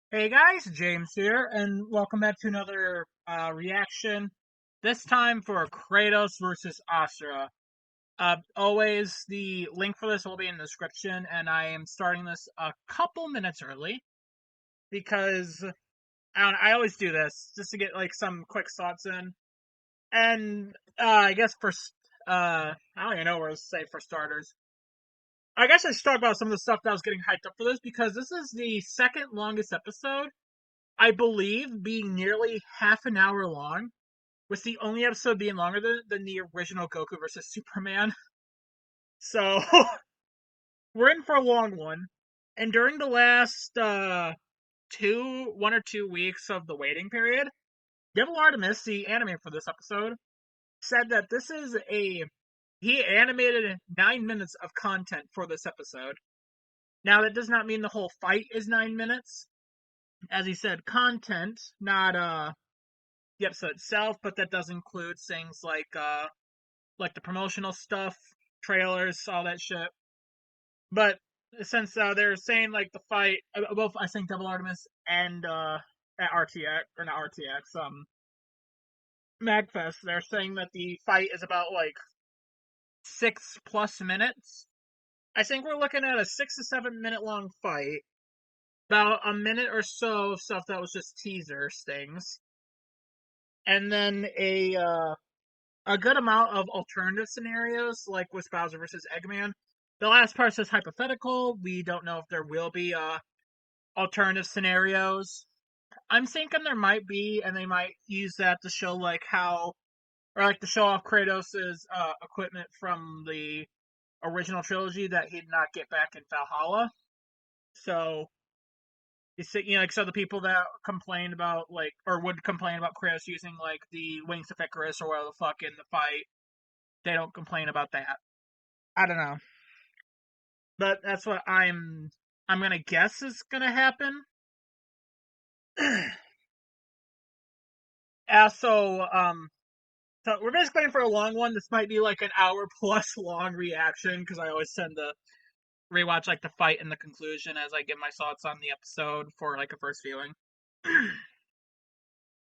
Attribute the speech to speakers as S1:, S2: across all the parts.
S1: Hey guys, James here, and welcome back to another reaction. This time for Kratos versus Asura. Always, the link for this will be in the description, and I am starting this a couple minutes early because I always do this just to get like some quick thoughts in. And I guess I don't even know where to say for starters. I guess I should talk about some of the stuff that was getting hyped up for this because this is the second longest episode I believe, being nearly half an hour long, with the only episode being longer than the original Goku versus Superman. So we're in for a long one. And during the last 1 or 2 weeks of the waiting period, Devil Artemis, the anime for this episode, said that this is he animated 9 minutes of content for this episode. Now that does not mean the whole fight is 9 minutes. As he said, content, not the episode itself, but that does include things like the promotional stuff, trailers, all that shit. But since they're saying like the fight, both I think Double Artemis and at RTX or not RTX, Magfest, they're saying that the fight is about like 6 plus minutes. I think we're looking at a 6 to 7 minute long fight. About a minute or so of stuff that was just teaser things, and then a good amount of alternative scenarios, like with Bowser versus Eggman. The last part says hypothetical. We don't know if there will be alternative scenarios. I'm thinking there might be, and they might use that to show like how, or like to show off Kratos' equipment from the original trilogy that he did not get back in Valhalla. So like so the people that complained about like or would complain about Kratos using like the wings of Icarus or whatever the fuck in the fight, they don't complain about that. I don't know, but that's what I'm gonna guess is gonna happen. So so we're basically in for a long one. This might be like an hour plus long reaction because I always tend to rewatch like the fight and the conclusion as I give my thoughts on the episode for like a first viewing.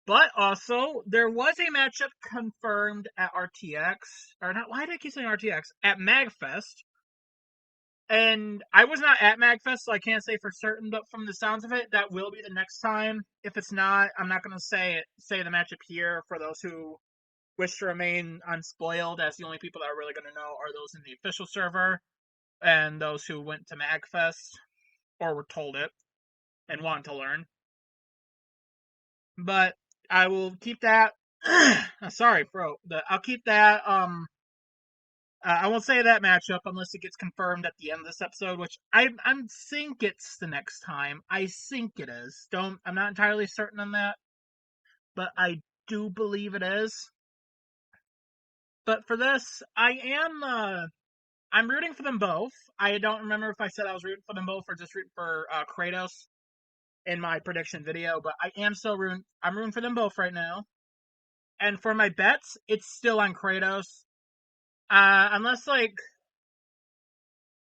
S1: But also, there was a matchup confirmed at RTX, or not. Why did I keep saying RTX? At Magfest, and I was not at Magfest, so I can't say for certain. But from the sounds of it, that will be the next time. If it's not, I'm not going to say the matchup here for those who wish to remain unspoiled, as the only people that are really going to know are those in the official server and those who went to Magfest or were told it and want to learn. But I will keep that. Sorry, bro. I'll keep that. I won't say that matchup unless it gets confirmed at the end of this episode, which I think it's the next time. I think it is. Don't I'm not entirely certain on that, but I do believe it is. But for this, I'm rooting for them both. I don't remember if I said I was rooting for them both or just rooting for Kratos in my prediction video, but I am still rooting. I'm rooting for them both right now. And for my bets, it's still on Kratos. Unless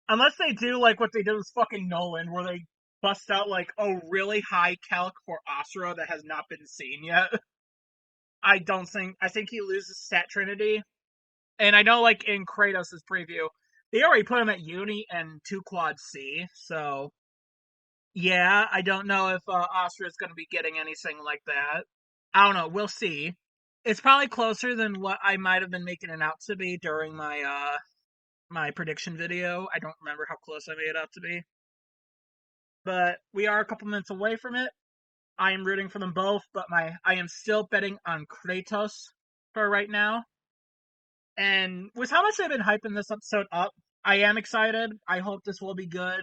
S1: unless they do like what they did with fucking Nolan, where they bust out like a really high calc for Asura that has not been seen yet. I think he loses Stat Trinity. And I know like in Kratos' preview, they already put him at Uni and 2 Quad C, so yeah, I don't know if Asura is going to be getting anything like that. I don't know. We'll see. It's probably closer than what I might have been making it out to be during my prediction video. I don't remember how close I made it out to be, but we are a couple minutes away from it. I am rooting for them both, but I am still betting on Kratos for right now. And with how much they've been hyping this episode up, I am excited. I hope this will be good.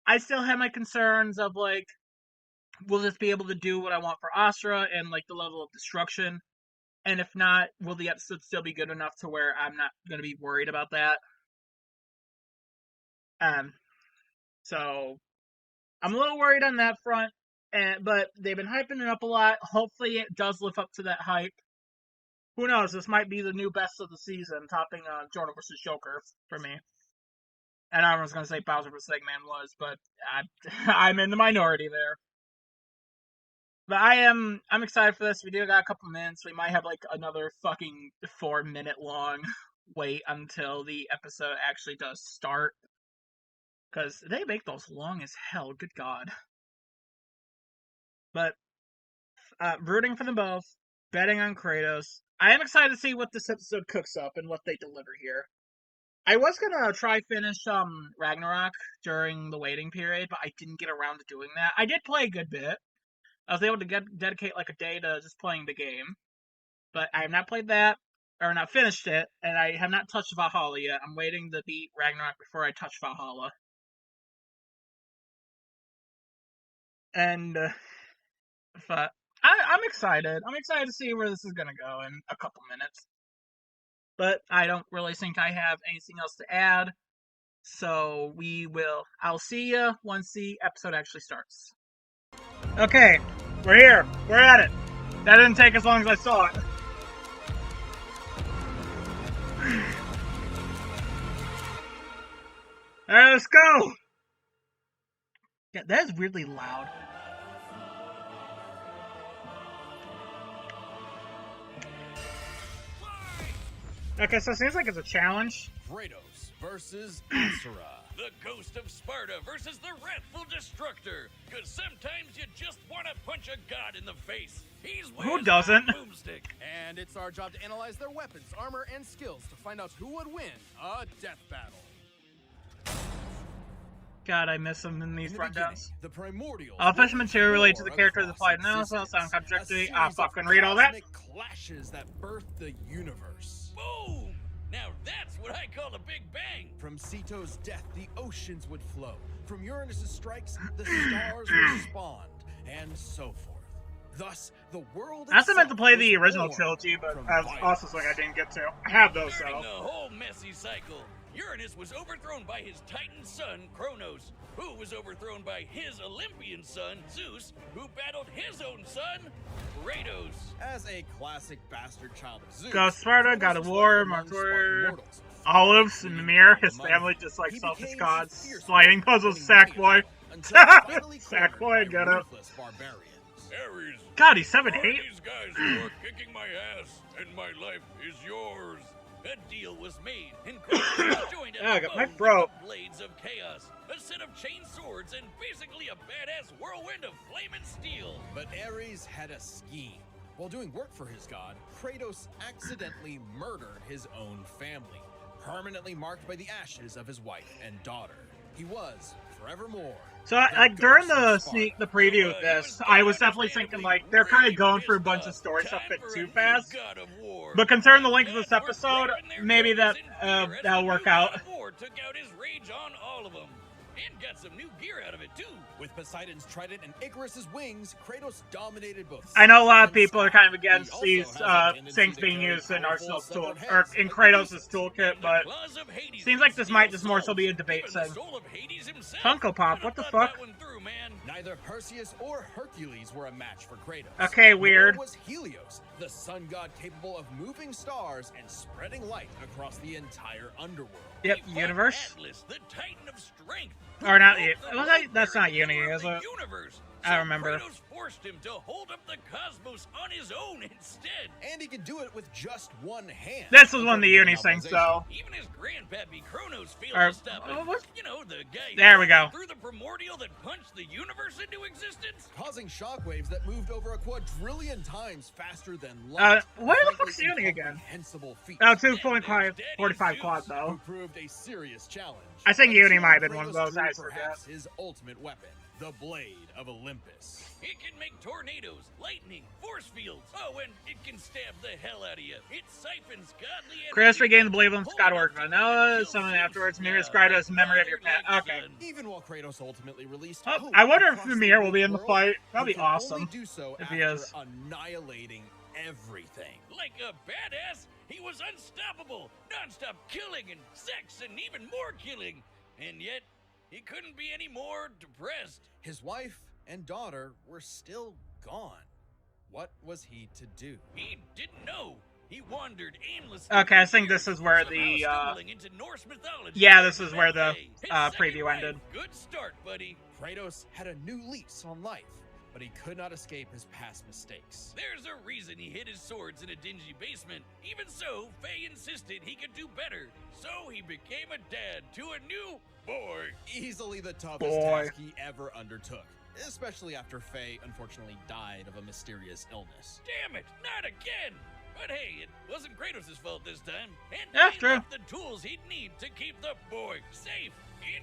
S1: I still have my concerns of like, will this be able to do what I want for Asura and like the level of destruction? And if not, will the episode still be good enough to where I'm not going to be worried about that? Um, so I'm a little worried on that front, but they've been hyping it up a lot. Hopefully, it does live up to that hype. Who knows? This might be the new best of the season, topping Jordan versus Joker for me. And I was going to say Bowser versus Eggman was, but I'm in the minority there. But I'm excited for this. We do got a couple minutes. We might have like another fucking 4 minute long wait until the episode actually does start. Because they make those long as hell, good god. But rooting for them both, betting on Kratos. I am excited to see what this episode cooks up and what they deliver here. I was gonna try finish Ragnarok during the waiting period, but I didn't get around to doing that. I did play a good bit. I was able to dedicate like a day to just playing the game, but I have not played that or not finished it, and I have not touched Valhalla yet. I'm waiting to beat Ragnarok before I touch Valhalla. And but I'm excited. I'm excited to see where this is gonna go in a couple minutes. But I don't really think I have anything else to add. So I'll see you once the episode actually starts. Okay, we're here. We're at it. That didn't take as long as I thought. Alright, let's go! Yeah, that is weirdly loud. Okay, so it seems like it's a challenge.
S2: Kratos versus Asura.
S3: The Ghost of Sparta versus the Wrathful Destructor. Because sometimes you just want to punch a god in the face.
S1: Who doesn't?
S3: Boomstick.
S2: And it's our job to analyze their weapons, armor, and skills to find out who would win a death battle.
S1: God, I miss them in these rundowns.
S2: The primordial.
S1: All official material related to the characters applied now, so sound contradictory. Fucking read all that.
S2: Clashes that birthed the universe.
S3: Boom! Now that's what I call a big bang.
S2: From Ceto's death, the oceans would flow. From Uranus's strikes, the stars would spawn, and so forth. Thus, the world.
S1: I also meant to play the original trilogy, but that's also something I didn't get to. I have those,
S3: During
S1: so.
S3: the whole messy cycle, Uranus was overthrown by his Titan son, Kronos, who was overthrown by his Olympian son, Zeus, who battled his own son, Kratos.
S2: As a classic bastard child of Zeus,
S1: Ghost Sparta, God of War, Martyr, Olives, and Mimir, his family just like selfish gods, sliding puzzles, Sackboy. Sackboy, I get it.
S3: Ares,
S1: God, he's 7'8".
S3: these guys who are kicking my ass, and my life is yours. A deal was made, and Kratos joined
S1: I
S3: at
S1: got
S3: the
S1: my
S3: bow
S1: throat.
S3: with the Blades of Chaos, a set of chain swords, and basically a badass whirlwind of flame and steel.
S2: But Ares had a scheme. While doing work for his god, Kratos accidentally murdered his own family, permanently marked by the ashes of his wife and daughter. He was, forevermore.
S1: So, like, during the preview of this, I was definitely thinking, like, they're kind of going through a bunch of story stuff a bit too fast. But considering the length of this episode, maybe that'll work out.
S3: Took out his rage on all of them, and got some new gear out of it too.
S2: With Poseidon's trident and Icarus's wings, Kratos dominated both.
S1: I know a lot of people are kind of against these things being used in Arsenal's tool, or in Kratos' toolkit, but seems like this might just more so be a debate thing. Funko Pop, what the fuck?
S2: Neither Perseus or Hercules were a match for Kratos.
S1: Okay, weird.
S2: Nor was Helios, the sun god capable of moving stars and spreading light across the entire underworld.
S1: Yep, universe.
S3: Atlas, the Titan of strength.
S1: Or not, that's not Unity, is it?
S3: Universe.
S1: I remember.
S3: Kratos forced him to hold up the cosmos on his own instead.
S2: And he could do it with just one hand.
S1: This was one of the Uni things, though.
S3: Even his grandpappy Kronos failed
S1: Or,
S3: to stop him. You know, the guy
S1: there we go.
S3: through the primordial that punched the universe into existence.
S2: Causing shockwaves that moved over a quadrillion times faster than light.
S1: Where the fuck's Uni again?
S2: Feat.
S1: Oh, 2.45 quad, though.
S2: Who proved a serious challenge.
S1: I think Uni might have been one of those, I forget.
S2: Perhaps his ultimate weapon, the Blade of Olympus.
S3: It can make tornadoes, lightning, force fields. Oh, and it can stab the hell out of you. It siphons godly energy.
S1: Kratos regained the Blade of God work on Noah, someone afterwards. Mimir described it as a memory of your past. Okay.
S2: Even while Kratos ultimately released
S1: Oh, I wonder if Mimir will be in the fight. That'd be awesome.
S2: Do so
S1: if he is.
S2: Annihilating everything.
S3: Like a badass, he was unstoppable. Non-stop killing and sex and even more killing. And yet, he couldn't be any more depressed.
S2: His wife and daughter were still gone. What was he to do?
S3: He didn't know. He wandered aimlessly.
S1: Okay, I think this is where the yeah, this is where the preview ended.
S3: Good start, buddy.
S2: Kratos had a new lease on life. but he could not escape his past mistakes.
S3: There's a reason he hid his swords in a dingy basement. Even so, Faye insisted he could do better. So he became a dad to a new boy.
S2: Easily the toughest task he ever undertook, especially after Faye unfortunately died of a mysterious illness.
S3: Damn it, not again! But hey, it wasn't Kratos' fault this time. And
S1: That's
S3: he
S1: true.
S3: left the tools he'd need to keep the boy safe,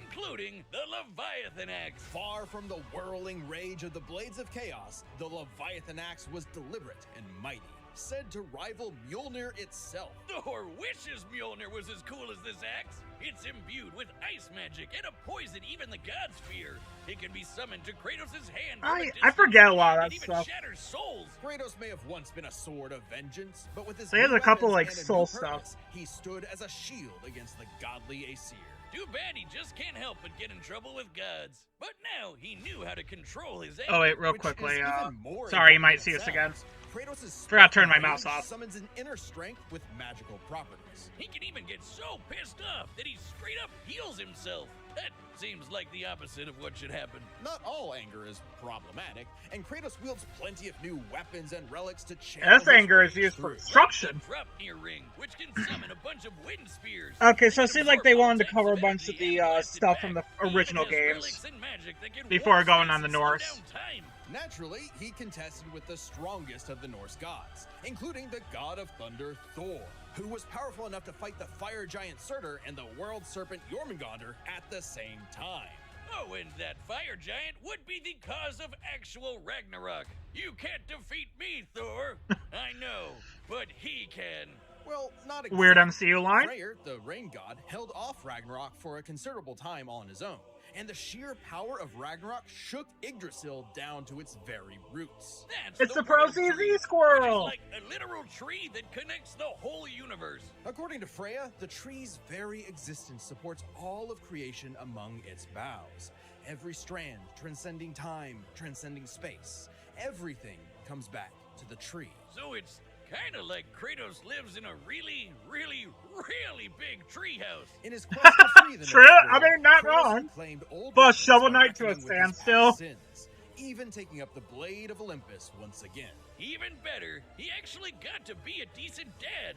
S3: including the Leviathan Axe.
S2: Far from the whirling rage of the Blades of Chaos, the Leviathan Axe was deliberate and mighty, said to rival Mjolnir itself.
S3: Thor wishes Mjolnir was as cool as this axe. It's imbued with ice magic and a poison even the gods fear. It can be summoned to Kratos' hand.
S1: I forget a lot of that
S3: it even
S1: stuff.
S3: shatters souls.
S2: Kratos may have once been a sword of vengeance, but with his
S1: He has
S2: new
S1: a couple,
S2: weapons
S1: like,
S2: and a
S1: soul
S2: new
S1: stuff.
S2: purpose, he stood as a shield against the godly Asir.
S3: Too bad he just can't help but get in trouble with gods. But now he knew how to control his anger.
S1: Oh wait, real
S2: Which
S1: quickly.
S2: is even more
S1: Sorry, you
S2: important
S1: might
S2: than
S1: see us
S2: sounds.
S1: again.
S2: Kratos'
S1: Forgot to turn my
S2: rage
S1: mouse off.
S2: summons an inner strength with magical properties.
S3: He can even get so pissed off that he straight up heals himself. That seems like the opposite of what should happen.
S2: Not all anger is problematic, and Kratos wields plenty of new weapons and relics to channel
S1: This
S2: his
S1: anger is
S2: rage
S1: used for
S2: through.
S1: destruction.
S3: The Thrupnir ring, which can summon a bunch of wind spears.
S1: Okay, so it
S3: They
S1: seems like they
S3: absorb all
S1: wanted to
S3: types
S1: cover a
S3: of
S1: bunch of
S3: energy
S1: the
S3: and blast it
S1: stuff from the
S3: back. He even
S1: original
S3: has
S1: games
S3: relics and magic that can
S1: before
S3: warp
S1: going
S3: space
S1: on the
S3: and slow
S1: Norse.
S3: down time.
S2: Naturally, he contested with the strongest of the Norse gods, including the god of thunder Thor, who was powerful enough to fight the fire giant Surtur and the world serpent Jormungandr at the same time.
S3: Oh, and that fire giant would be the cause of actual Ragnarok. You can't defeat me, Thor. I know, but he can.
S2: Well, not exactly.
S1: Weird MCU line.
S2: Freyr, the rain god, held off Ragnarok for a considerable time on his own, and the sheer power of Ragnarok shook Yggdrasil down to its very roots.
S3: That's
S1: It's the
S3: world
S1: Pro CZ
S3: tree,
S1: squirrel.
S3: which is like a literal tree that connects the whole universe.
S2: According to Freya, the tree's very existence supports all of creation among its boughs. Every strand transcending time, transcending space. Everything comes back to the tree.
S3: So it's kind of like Kratos lives in a really, really, really big treehouse.
S2: In his quest to free the
S1: True,
S2: Norse
S1: I
S2: world,
S1: mean, not
S2: Kratos
S1: wrong.
S2: reclaimed old
S1: But
S2: weapons
S1: Shovel
S2: by
S1: Knight to a
S2: reckoning with his past
S1: standstill.
S2: sins, even taking up the blade of Olympus once again.
S3: Even better, he actually got to be a decent dad.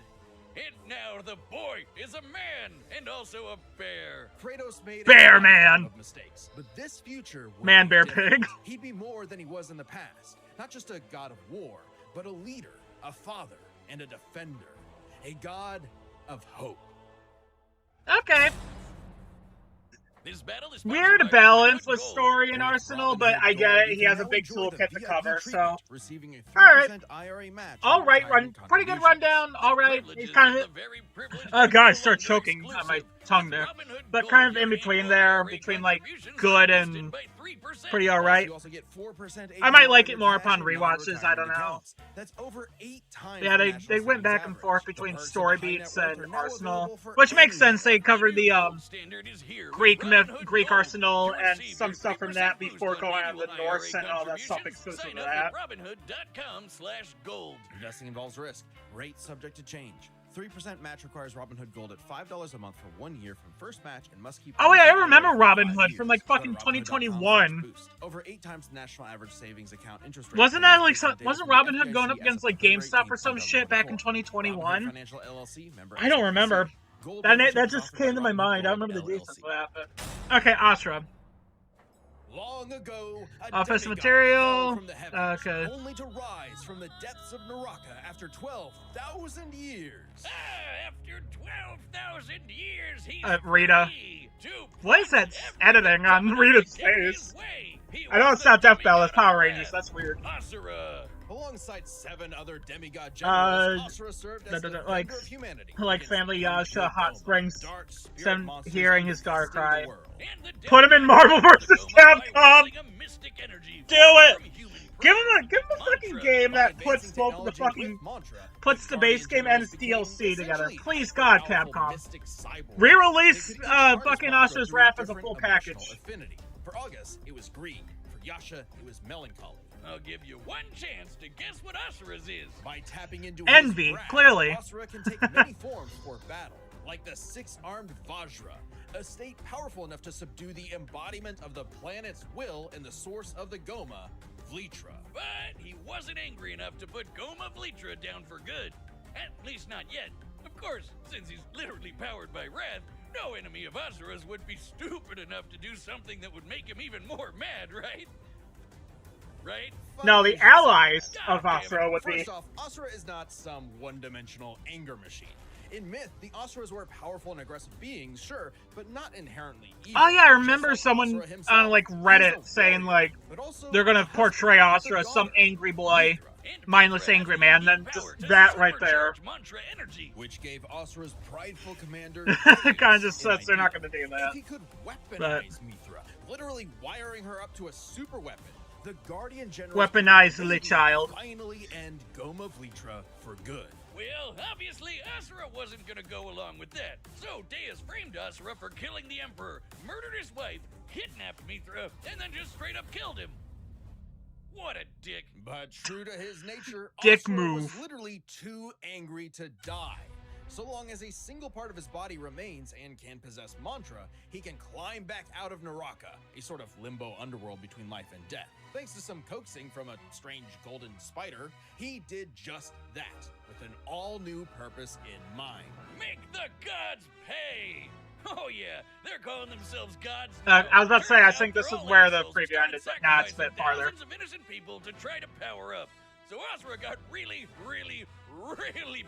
S3: And now the boy is a man and also a bear.
S2: Kratos made
S1: Bear
S2: a
S1: man.
S2: lot of mistakes, but this future would
S1: Man,
S2: be
S1: bear,
S2: different.
S1: pig.
S2: He'd be more than he was in the past. Not just a god of war, but a leader, a father, and a defender. A god of hope.
S1: Okay.
S3: This battle is
S1: Weird
S3: sponsored by
S1: balance
S3: Robinhood
S1: with
S3: Gold.
S1: story and Arsenal, but I get it. He has a big toolkit to cover, so.
S2: Receiving a 3%
S1: Alright.
S2: IRA match.
S1: Alright,
S2: retirement
S1: pretty good
S2: contributions.
S1: rundown. Alright,
S3: Privileges
S1: he's kind
S3: of
S1: of.
S3: the very privileged
S1: Oh god, I start
S3: people
S1: choking
S3: are
S1: on my
S3: exclusive.
S1: tongue
S3: With
S1: there.
S3: Robinhood
S1: But
S3: Gold,
S1: kind of
S3: your
S1: in between
S3: annual
S1: there,
S3: IRA
S1: between like
S3: contributions
S1: good
S3: are
S1: and
S3: boosted by 3%.
S1: pretty
S2: Plus,
S1: alright.
S2: you also get 4%
S1: I might
S2: APR
S1: like
S2: on
S1: it
S2: your
S1: more
S2: cash
S1: upon
S2: and
S1: rewatches, I don't
S2: non-retirement
S1: know.
S2: accounts. That's over 8 times
S1: Yeah,
S2: the
S1: they
S2: national
S1: went
S2: savings
S1: back and forth
S2: average. The
S1: between
S2: perks of
S1: story
S2: the high net
S1: beats
S2: worth
S1: and
S2: are now
S1: Arsenal,
S2: available for
S1: which makes
S2: everyone.
S1: sense. They covered the
S3: Gold standard is here with
S1: Greek myth,
S3: Robinhood
S1: Greek
S3: Gold.
S1: Arsenal,
S3: To
S1: and
S3: receive
S1: some
S3: your
S1: stuff from
S3: 3%
S1: that
S3: boost
S1: before
S3: on
S1: going on
S3: annual
S1: the Norse
S3: IRA
S1: and all that stuff
S3: contributions.
S1: exclusive
S3: Sign
S1: to
S3: up
S1: that.
S3: at Robinhood.com/gold.
S2: Investing involves risk. Rate subject to change. 3% match requires Robinhood Gold at $5 a month for 1 year from first match and must keep.
S1: Oh wait, I remember
S2: for 5
S1: Robinhood
S2: years.
S1: from like
S2: Go to
S1: fucking
S2: Robinhood.com/boost.
S1: 2021.
S2: Over 8 times the national average savings account interest rate.
S1: Wasn't that like
S2: based on
S1: some,
S2: data
S1: wasn't
S2: from the
S1: Robinhood going up
S2: FDIC
S1: against
S2: as of
S1: like
S2: February
S1: GameStop or
S2: 18th,
S1: some shit back in
S2: 2024.
S1: 2021?
S2: Robinhood Financial LLC, member
S1: I don't
S2: SIPC.
S1: remember.
S2: Gold
S1: That
S2: membership
S1: just
S2: offered
S1: came
S2: by
S1: to my
S2: Robinhood
S1: mind. I
S2: Gold
S1: remember the
S2: LLC.
S1: details of what happened. Okay, Asura.
S2: Long ago, a
S1: Office
S2: demigod
S1: material.
S2: fell from the heavens,
S1: Okay.
S2: only to rise from the depths of Naraka after 12,000 years.
S3: After 12,000 years, he's
S1: Rita.
S3: free to
S1: What is that
S3: everything
S1: editing on
S3: coming
S1: Rita's
S3: against his
S1: face?
S3: way. He
S1: I know
S3: was
S1: it's not
S3: the
S1: Death Bell, it's
S3: demigod
S1: Power
S3: of
S1: Rangers.
S3: wrath,
S1: That's weird.
S3: Asura.
S2: Alongside 7 other demigod generals, Asura served as the
S1: like-
S2: defender of humanity
S1: like
S2: against
S1: Family
S2: the
S1: Yasha,
S2: Goma,
S1: Hot Springs,
S2: dark spirit
S1: Sam
S2: monsters
S1: hearing
S2: that
S1: his daughter
S2: infested the
S1: cry.
S2: world.
S3: And the
S1: Put him in Marvel vs. Capcom. Do it. Give him a fucking game
S2: By
S1: that puts
S2: advancing
S1: both of the
S2: technology
S1: fucking
S2: with mantra,
S1: puts the base
S2: Guardian
S1: game and
S2: generals
S1: its
S2: became
S1: DLC together.
S2: essentially
S1: Please God,
S2: powerful
S1: Capcom.
S2: mystic cyborgs.
S1: Re-release
S2: They could each harness
S1: fucking
S2: mantra
S1: Asura's
S2: through a
S1: Wrath as a
S2: different
S1: full
S2: emotional
S1: package.
S2: affinity. For August, it was greed. For Yasha, it was melancholy.
S3: I'll give you one chance to guess what Asura's is.
S2: By tapping into
S1: Envy,
S2: his wrath,
S1: clearly.
S2: Asura can take many forms for battle, like the 6-armed Vajra, a state powerful enough to subdue the embodiment of the planet's will and the source of the Goma, Vlitra.
S3: But he wasn't angry enough to put Goma Vlitra down for good. At least not yet. Of course, since he's literally powered by wrath, no enemy of Asura's would be stupid enough to do something that would make him even more mad, right? Right?
S1: No, the allies of Asura would be.
S2: First off, Asura is not some one-dimensional anger machine. In myth, the Asuras were powerful and aggressive beings, sure, but not inherently evil.
S1: Oh yeah, I remember someone on like Reddit saying like they're gonna portray Asura as some angry boy, mindless angry man. Then just that right there,
S2: which gave Asura's prideful commander
S1: kind of just says they're not gonna do that.
S2: If he could weaponize Mithra, literally wiring her up to a super weapon, the Guardian General
S1: Weaponize the child.
S2: Finally end Goma Vlitra for good.
S3: Well, obviously, Asura wasn't gonna go along with that. So Deus framed Asura for killing the Emperor, murdered his wife, kidnapped Mithra, and then just straight up killed him. What a dick.
S2: But true to his nature,
S1: Dick
S2: Asura
S1: move.
S2: was literally too angry to die. So long as a single part of his body remains and can possess mantra, he can climb back out of Naraka, a sort of limbo underworld between life and death. Thanks to some coaxing from a strange golden spider, he did just that, with an all-new purpose in mind.
S3: Make the gods pay! Oh yeah, they're calling themselves gods.
S1: I was about to say, I
S3: Turns
S1: think
S3: out
S1: this
S3: they're
S1: is
S3: all
S1: where the
S3: assholes who
S1: preview
S3: started
S1: ended, but now it's a bit
S3: sacrificing
S1: farther.
S3: thousands of innocent people to try to power up. So Asura got really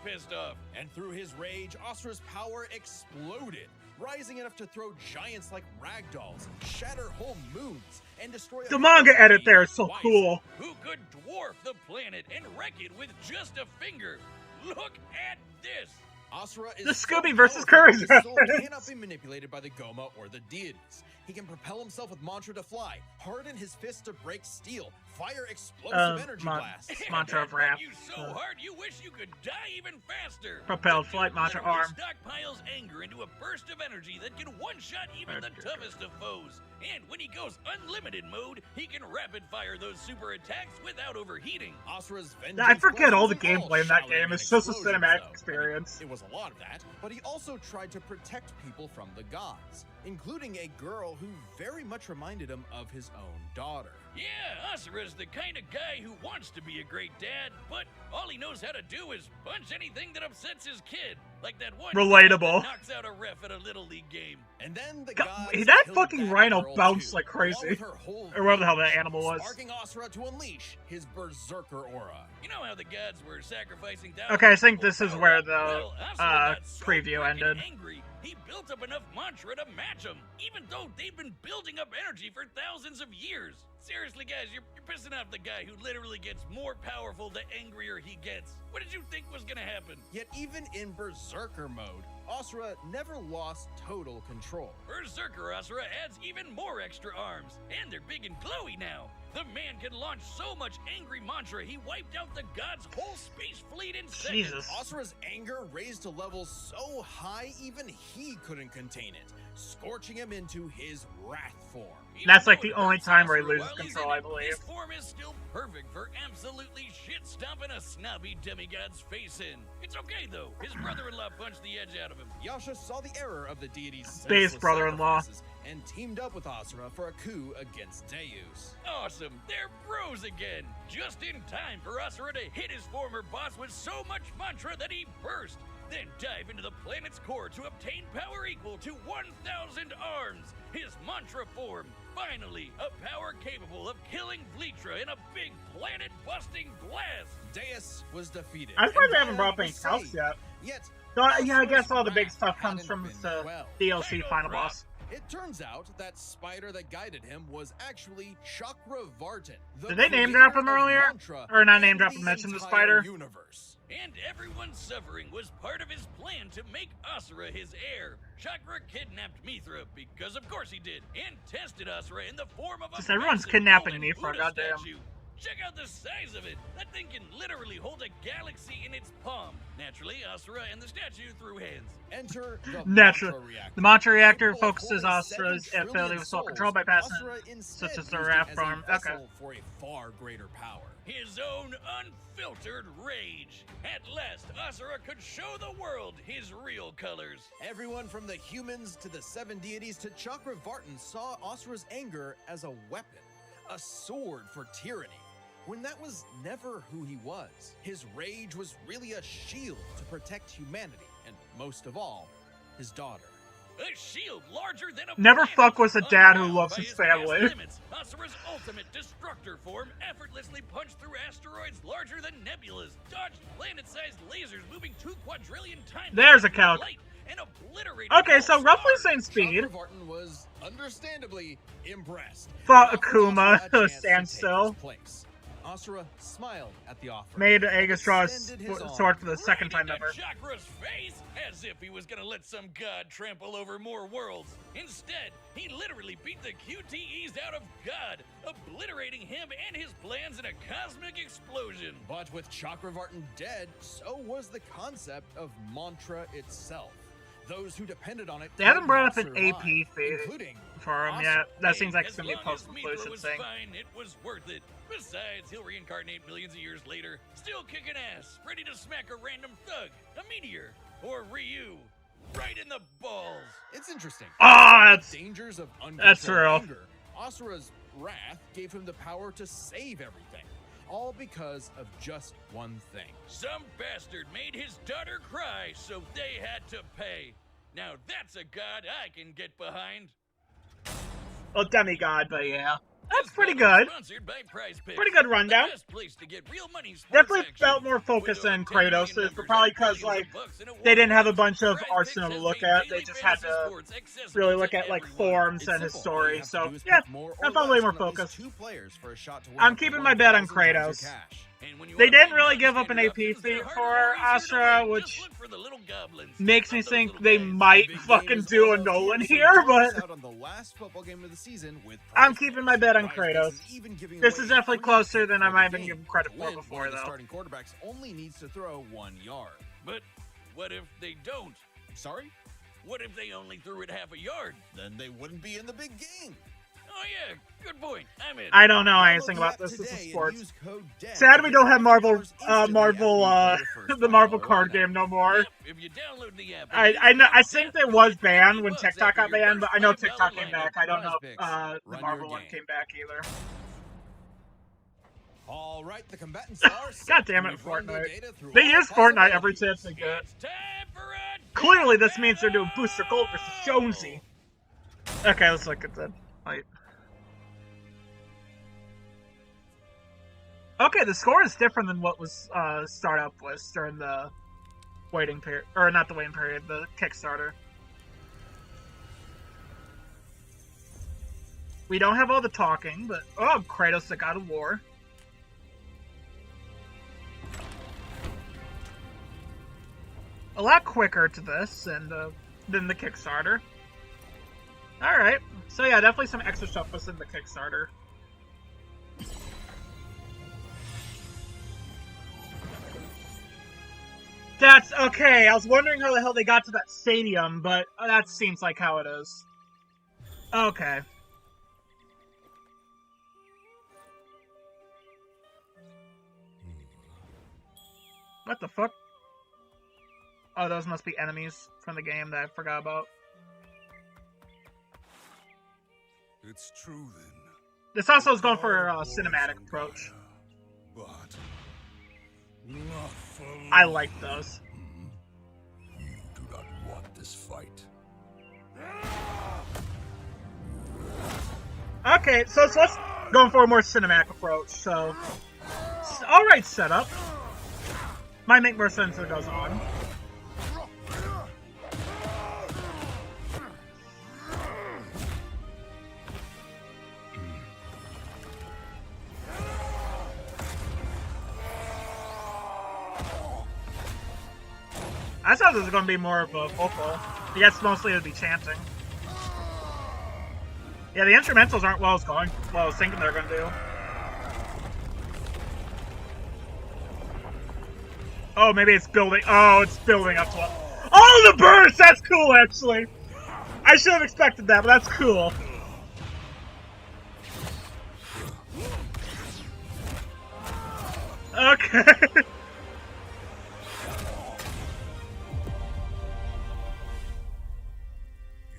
S3: pissed off.
S2: And through his rage, Asura's power exploded, rising enough to throw giants like ragdolls, shatter whole moons, and destroy
S1: The manga edit there is so
S3: Twice.
S1: cool.
S3: Who could dwarf the planet and wreck it with just a finger? Look at this!
S2: Asura is
S1: The
S2: so
S1: Scooby versus
S2: powerful,
S1: Courage
S2: his soul
S1: reference.
S2: cannot be manipulated by the Goma or the deities. He can propel himself with mantra to fly, harden his fists to break steel, fire explosive energy blasts.
S1: Mantra of
S3: That
S1: wrath.
S3: hurt you so hard you wish you could die even faster.
S1: Propelled
S3: The
S1: flight
S3: dude
S1: mantra
S3: literally
S1: arm.
S3: stockpiles anger into a burst of energy that can one-shot even the toughest of foes. And when he goes unlimited mode, he can rapid-fire those super attacks without overheating.
S2: Asura's
S1: I forget all the
S2: wasn't
S1: gameplay in that
S2: shouting
S1: game.
S2: and
S1: It's just a
S2: explosions,
S1: cinematic
S2: though.
S1: experience.
S2: It was a lot of that, but he also tried to protect people from the gods, including a girl who very much reminded him of his own daughter.
S3: Yeah, Asura's the kind of guy who wants to be a great dad, but all he knows how to do is punch anything that upsets his kid. Like that one
S1: Relatable.
S3: that knocks out a ref at a Little League game.
S2: And then the
S1: God,
S2: gods
S1: that
S2: killed
S1: fucking
S2: that
S1: rhino
S2: girl
S1: bounced
S2: too,
S1: like
S2: along
S1: crazy.
S2: with her whole
S1: Or whatever the hell that
S2: village,
S1: animal was.
S2: sparking Asura to unleash his berserker aura.
S3: You know how the gods were sacrificing thousands
S1: Okay, I think
S3: of
S1: this is
S3: people
S1: where
S3: to
S1: the
S3: power up? Well, Asura got so
S1: preview
S3: freaking
S1: ended.
S3: Angry, he built up enough mantra to match them, even though they've been building up energy for thousands of years. Seriously, guys, you're pissing off the guy who literally gets more powerful the angrier he gets. What did you think was gonna happen?
S2: Yet even in berserker mode, Asura never lost total control.
S3: Berserker Asura adds even more extra arms, and they're big and glowy now. The man can launch so much angry mantra, he wiped out the god's whole space fleet in seconds.
S1: Jesus.
S2: Asura's anger raised to levels so high even he couldn't contain it, scorching him into his wrath form.
S3: Even
S1: That's like
S3: though
S1: the
S3: it
S1: only
S3: hurts
S1: time where he
S3: Asura
S1: loses
S3: while he's
S1: control,
S3: in
S1: I
S3: it,
S1: believe.
S3: His form is still perfect for absolutely shit-stomping a snobby demigod's face in. It's okay, though. His brother-in-law punched the edge out of him.
S2: Yasha saw the error of the deity's
S1: Base
S2: senseless
S1: brother-in-law.
S2: sacrifices and teamed up with Asura for a coup against Deus.
S3: Awesome, they're bros again. Just in time for Asura to hit his former boss with so much mantra that he burst. Then dive into the planet's core to obtain power equal to 1,000 arms. His mantra form. Finally, a power capable of killing Vlitra in a big planet-busting blast.
S2: Deus was defeated.
S1: I'm surprised
S2: and
S1: they haven't
S2: Gaia
S1: brought up any
S2: was
S1: else
S2: saved.
S1: yet.
S2: Yet,
S1: So, yeah, I
S2: Asura's
S1: guess all the big
S2: wrath
S1: stuff comes
S2: hadn't
S1: from
S2: been
S1: the
S2: well.
S1: DLC
S3: Final
S1: final
S3: drop.
S1: boss.
S2: It turns out that spider that guided him was actually Chakravartin. the
S1: Did they name drop him
S2: creator of
S1: earlier?
S2: mantra
S1: Or not name
S2: and
S1: drop him, mention the
S2: entire
S1: spider?
S2: Universe.
S3: And everyone's suffering was part of his plan to make Asura his heir. Chakra kidnapped Mithra, because of course he did, and tested Asura in the form of a
S1: Just everyone's
S3: massive
S1: kidnapping
S3: golden
S1: Mithra,
S3: Buddha
S1: goddamn.
S3: statue. Check out the size of it. That thing can literally hold a galaxy in its palm. Naturally, Asura and the statue threw hands.
S2: Enter the
S1: Natural.
S2: mantra reactor.
S1: The mantra reactor
S2: Capable of
S1: focuses
S2: holding
S1: Asura's
S2: 7
S1: ability
S2: trillion
S1: with soul
S2: souls,
S1: control by passing
S2: Asura instead
S1: such as the
S2: used it
S1: wrath
S2: as a
S1: form. Okay.
S2: vessel for a far greater power.
S3: His own unfiltered rage. At last, Asura could show the world his real colors.
S2: Everyone from the humans to the 7 deities to Chakravartin saw Asura's anger as a weapon, a sword for tyranny. when that was never who he was. His rage was really a shield to protect humanity, and most of all, his daughter.
S3: A shield larger than a
S1: Never
S3: planet,
S1: fuck with a dad who
S3: unbound
S1: loves
S3: by
S1: his
S3: his vast
S1: family.
S3: limits. Asura's ultimate destructor form effortlessly punched through asteroids larger than nebulas, dodged planet-sized lasers moving 2 quadrillion times
S1: There's a
S3: faster than
S1: calc.
S3: light, and obliterated
S1: Okay, so
S3: whole
S1: roughly
S3: stars.
S1: same speed.
S2: Chakravartin was understandably impressed.
S1: Fought
S2: and offered
S1: Akuma
S2: Asura a chance to
S1: standstill.
S2: take his place. Asura smiled at the offer.
S1: Made Aegis draw his
S2: extended his
S1: sword
S2: arm.
S1: for the second time
S3: Right into
S1: ever.
S3: Chakra's face, as if he was gonna let some god trample over more worlds. Instead, he literally beat the QTEs out of God, obliterating him and his plans in a cosmic explosion.
S2: But with Chakravartin dead, so was the concept of mantra itself. Those who depended on it.
S1: They haven't
S2: could
S1: brought
S2: not
S1: up an
S2: survive,
S1: AP feed
S2: including
S1: for him
S2: Asura.
S1: yet. That
S3: Hey,
S1: seems like it's
S3: as
S1: gonna be a
S3: long as
S1: post-conclusion
S3: Mithra was
S1: thing.
S3: fine, it was worth it. Besides, he'll reincarnate millions of years later, still kicking ass, ready to smack a random thug, a meteor, or Ryu, right in the balls.
S2: It's interesting.
S1: Ah,
S2: The
S1: that's
S2: dangers of
S1: that's
S2: uncontrolled
S1: real.
S2: anger. Asura's wrath gave him the power to save everything, all because of just one thing.
S3: Some bastard made his daughter cry, so they had to pay. Now that's a god I can get behind.
S1: well, demigod, but yeah, that's
S3: This
S1: pretty
S3: battle is
S1: good.
S3: sponsored by Prize Picks,
S1: Pretty good
S3: the
S1: rundown.
S3: best place to get real money sports
S1: Definitely
S3: action.
S1: felt more focused
S3: With
S1: than
S3: over 10 million
S1: Kratos'
S3: members
S1: but probably
S3: and
S1: because
S3: billions
S1: like
S3: of bucks in award
S1: they didn't have a
S3: winnings,
S1: bunch of
S3: Prize
S1: Arsenal to
S3: Picks
S1: look
S3: has made
S1: at. They
S3: daily
S1: just had
S3: fantasy
S1: to
S3: sports accessible
S1: really
S3: to
S1: look at like
S3: everyone.
S1: forms
S2: It's
S1: and his
S2: simple. All you
S1: story.
S2: have to
S1: So
S2: do is
S1: yeah,
S2: pick more or
S1: that felt way
S2: less
S1: more
S2: from at least
S1: focused.
S2: 2 players for a shot to win
S1: I'm
S2: up to
S1: keeping my bet on
S2: 1,000 times
S1: Kratos.
S2: your cash.
S3: And when you
S1: They
S3: wanna
S1: didn't
S3: play
S1: really give up an
S3: non-standard
S1: AP
S3: options, they're
S1: feat
S3: harder
S1: for
S3: or easier to
S1: Asura,
S3: win.
S1: which
S3: Just look for the little goblins.
S1: makes me
S3: Not those
S1: think
S3: little
S1: they
S3: guys.
S1: might
S2: The big game
S1: fucking
S2: is
S1: do a
S2: almost
S1: Nolan
S2: so
S1: here,
S2: don't
S1: but
S2: miss out on the last football game of the season with
S1: I'm
S2: Prize
S1: keeping
S2: Picks.
S1: my bet on
S2: Prize Picks
S1: Kratos.
S2: is even giving
S1: This
S2: away
S1: is
S2: a
S1: definitely
S2: free
S1: closer
S2: pick
S1: than
S2: for
S1: I
S2: the
S1: might have been
S2: game.
S1: given credit
S2: To
S1: for
S2: win,
S1: before,
S2: one of the
S1: though.
S2: starting quarterbacks only needs to throw 1 yard.
S3: But what if they don't?
S2: Sorry?
S3: What if they only threw it half a yard?
S2: Then they wouldn't be in the big game.
S3: Oh yeah, good point. I'm in.
S1: I don't know
S2: Download
S1: anything
S2: the
S1: about
S2: app
S1: this. This
S2: today
S1: is
S2: and
S1: sports.
S2: use code DEAD
S1: Sad
S2: to
S1: we
S2: get
S1: don't have Marvel,
S2: $50 instantly
S1: Marvel,
S2: after you play your first
S1: the Marvel
S2: $5
S1: card
S2: lineup.
S1: game no more.
S3: Yep, if you download the app,
S1: I think it was banned when TikTok got banned, but I know TikTok came back. I don't know if the
S2: Run
S1: Marvel
S2: your
S1: one
S2: game.
S1: came back either.
S2: All right, the combatants are set.
S1: God damn it,
S2: We've run the
S1: Fortnite.
S2: data through
S1: They
S2: all
S1: use Fortnite every
S2: possibilities.
S1: chance they get.
S3: it's time for a
S1: Clearly, this means they're doing Booster Gold versus Jonesy. Okay, let's look at the fight. Okay, the score is different than what was start up with during the waiting period, or not the waiting period, the Kickstarter. We don't have all the talking, but oh, Kratos, the God of War. A lot quicker to this and than the Kickstarter. All right, so yeah, definitely some extra stuff was in the Kickstarter. That's okay. I was wondering how the hell they got to that stadium, but that seems like how it is. Okay. What the fuck? Oh, those must be enemies from the game that I forgot about.
S4: It's true then.
S1: This also is going for a cinematic approach.
S4: But not for long.
S1: I like those.
S4: You do not want this fight.
S1: Okay, so let's going for a more cinematic approach. So, all right, setup. Might make more sense as it goes on. I thought this was going to be more of a vocal. I guess mostly it would be chanting. Yeah, the instrumentals aren't well I was thinking they're going to do. Oh, maybe it's building. Oh, it's building up to it. Oh, the burst! That's cool, actually. I should have expected that, but that's cool. Okay.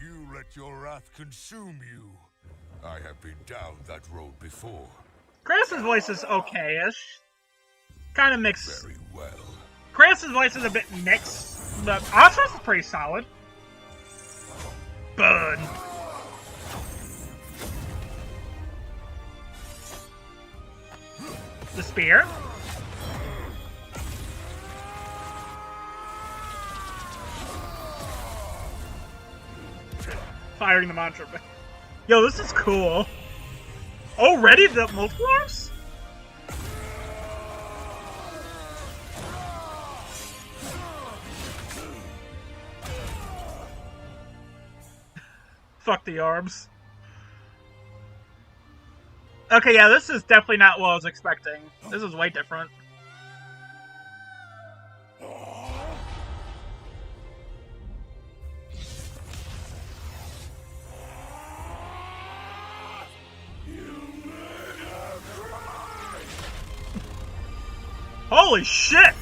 S4: You let your wrath consume you. I have been down that road before.
S1: Kratos' voice is okay-ish. Kind of mixed.
S4: Very well.
S1: Kratos' voice is a bit mixed, but Asura's is pretty solid. Burn. The spear. Firing the mantra. Yo, this is cool. Already the multiple arms? Fuck the arms. Okay, yeah, this is definitely not what I was expecting. This is way different. Holy shit!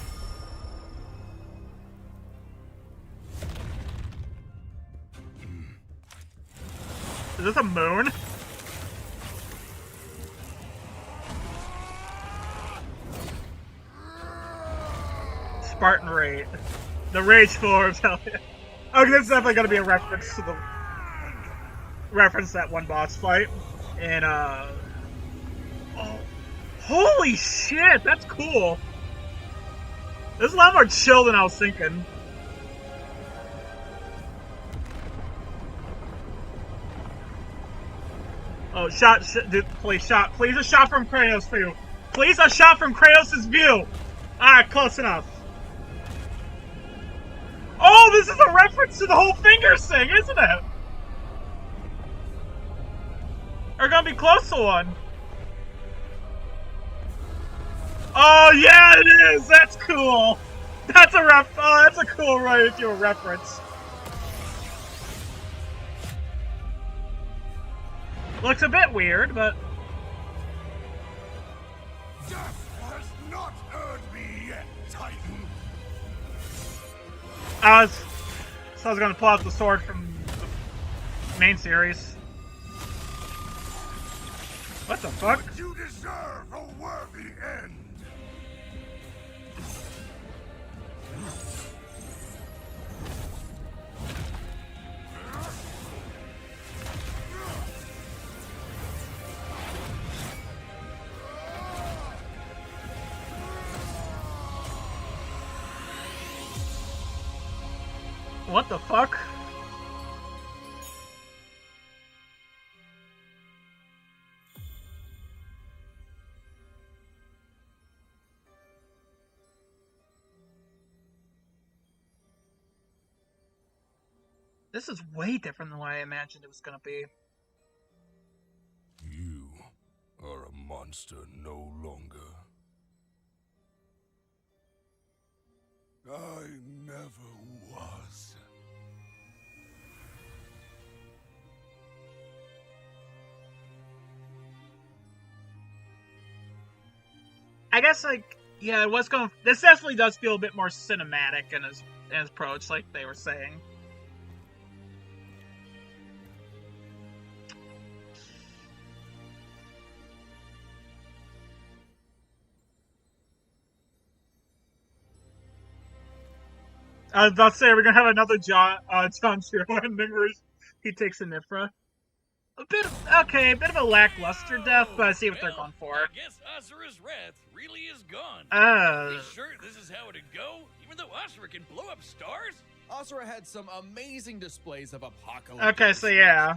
S1: Is this a moon? Spartan Rate. The Rage forms, hell yeah. Okay, this is definitely gonna be a reference to the... reference that one boss fight. And, oh, holy shit, that's cool! This is a lot more chill than I was thinking. Oh, dude, please, please a shot from Kratos' view. Please a shot from Kratos' view. Alright, close enough. Oh, this is a reference to the whole finger thing, isn't it? We're gonna be close to one. Oh yeah, it is. That's cool. That's a Oh, that's a cool right to a reference. Looks a bit weird, but
S4: Death has not earned me yet, Titan.
S1: I was gonna pull out the sword from the main series. What the fuck?
S4: But you deserve a worthy end.
S1: What the fuck? This is way different than what I imagined it was gonna be.
S4: You are a monster no longer. I never was.
S1: I guess, like, yeah, it was going. This definitely does feel a bit more cinematic in his approach, like they were saying. I was about to say, we're gonna have another John Shiro ending where he takes a Nifra. A bit of a lackluster death, but I see what they're going for.
S3: I guess Asura's wrath really is gone. You sure this is how it'd go? Even though Asura can blow up stars?
S2: Asura had some amazing displays of apocalypse.
S1: Okay, so yeah,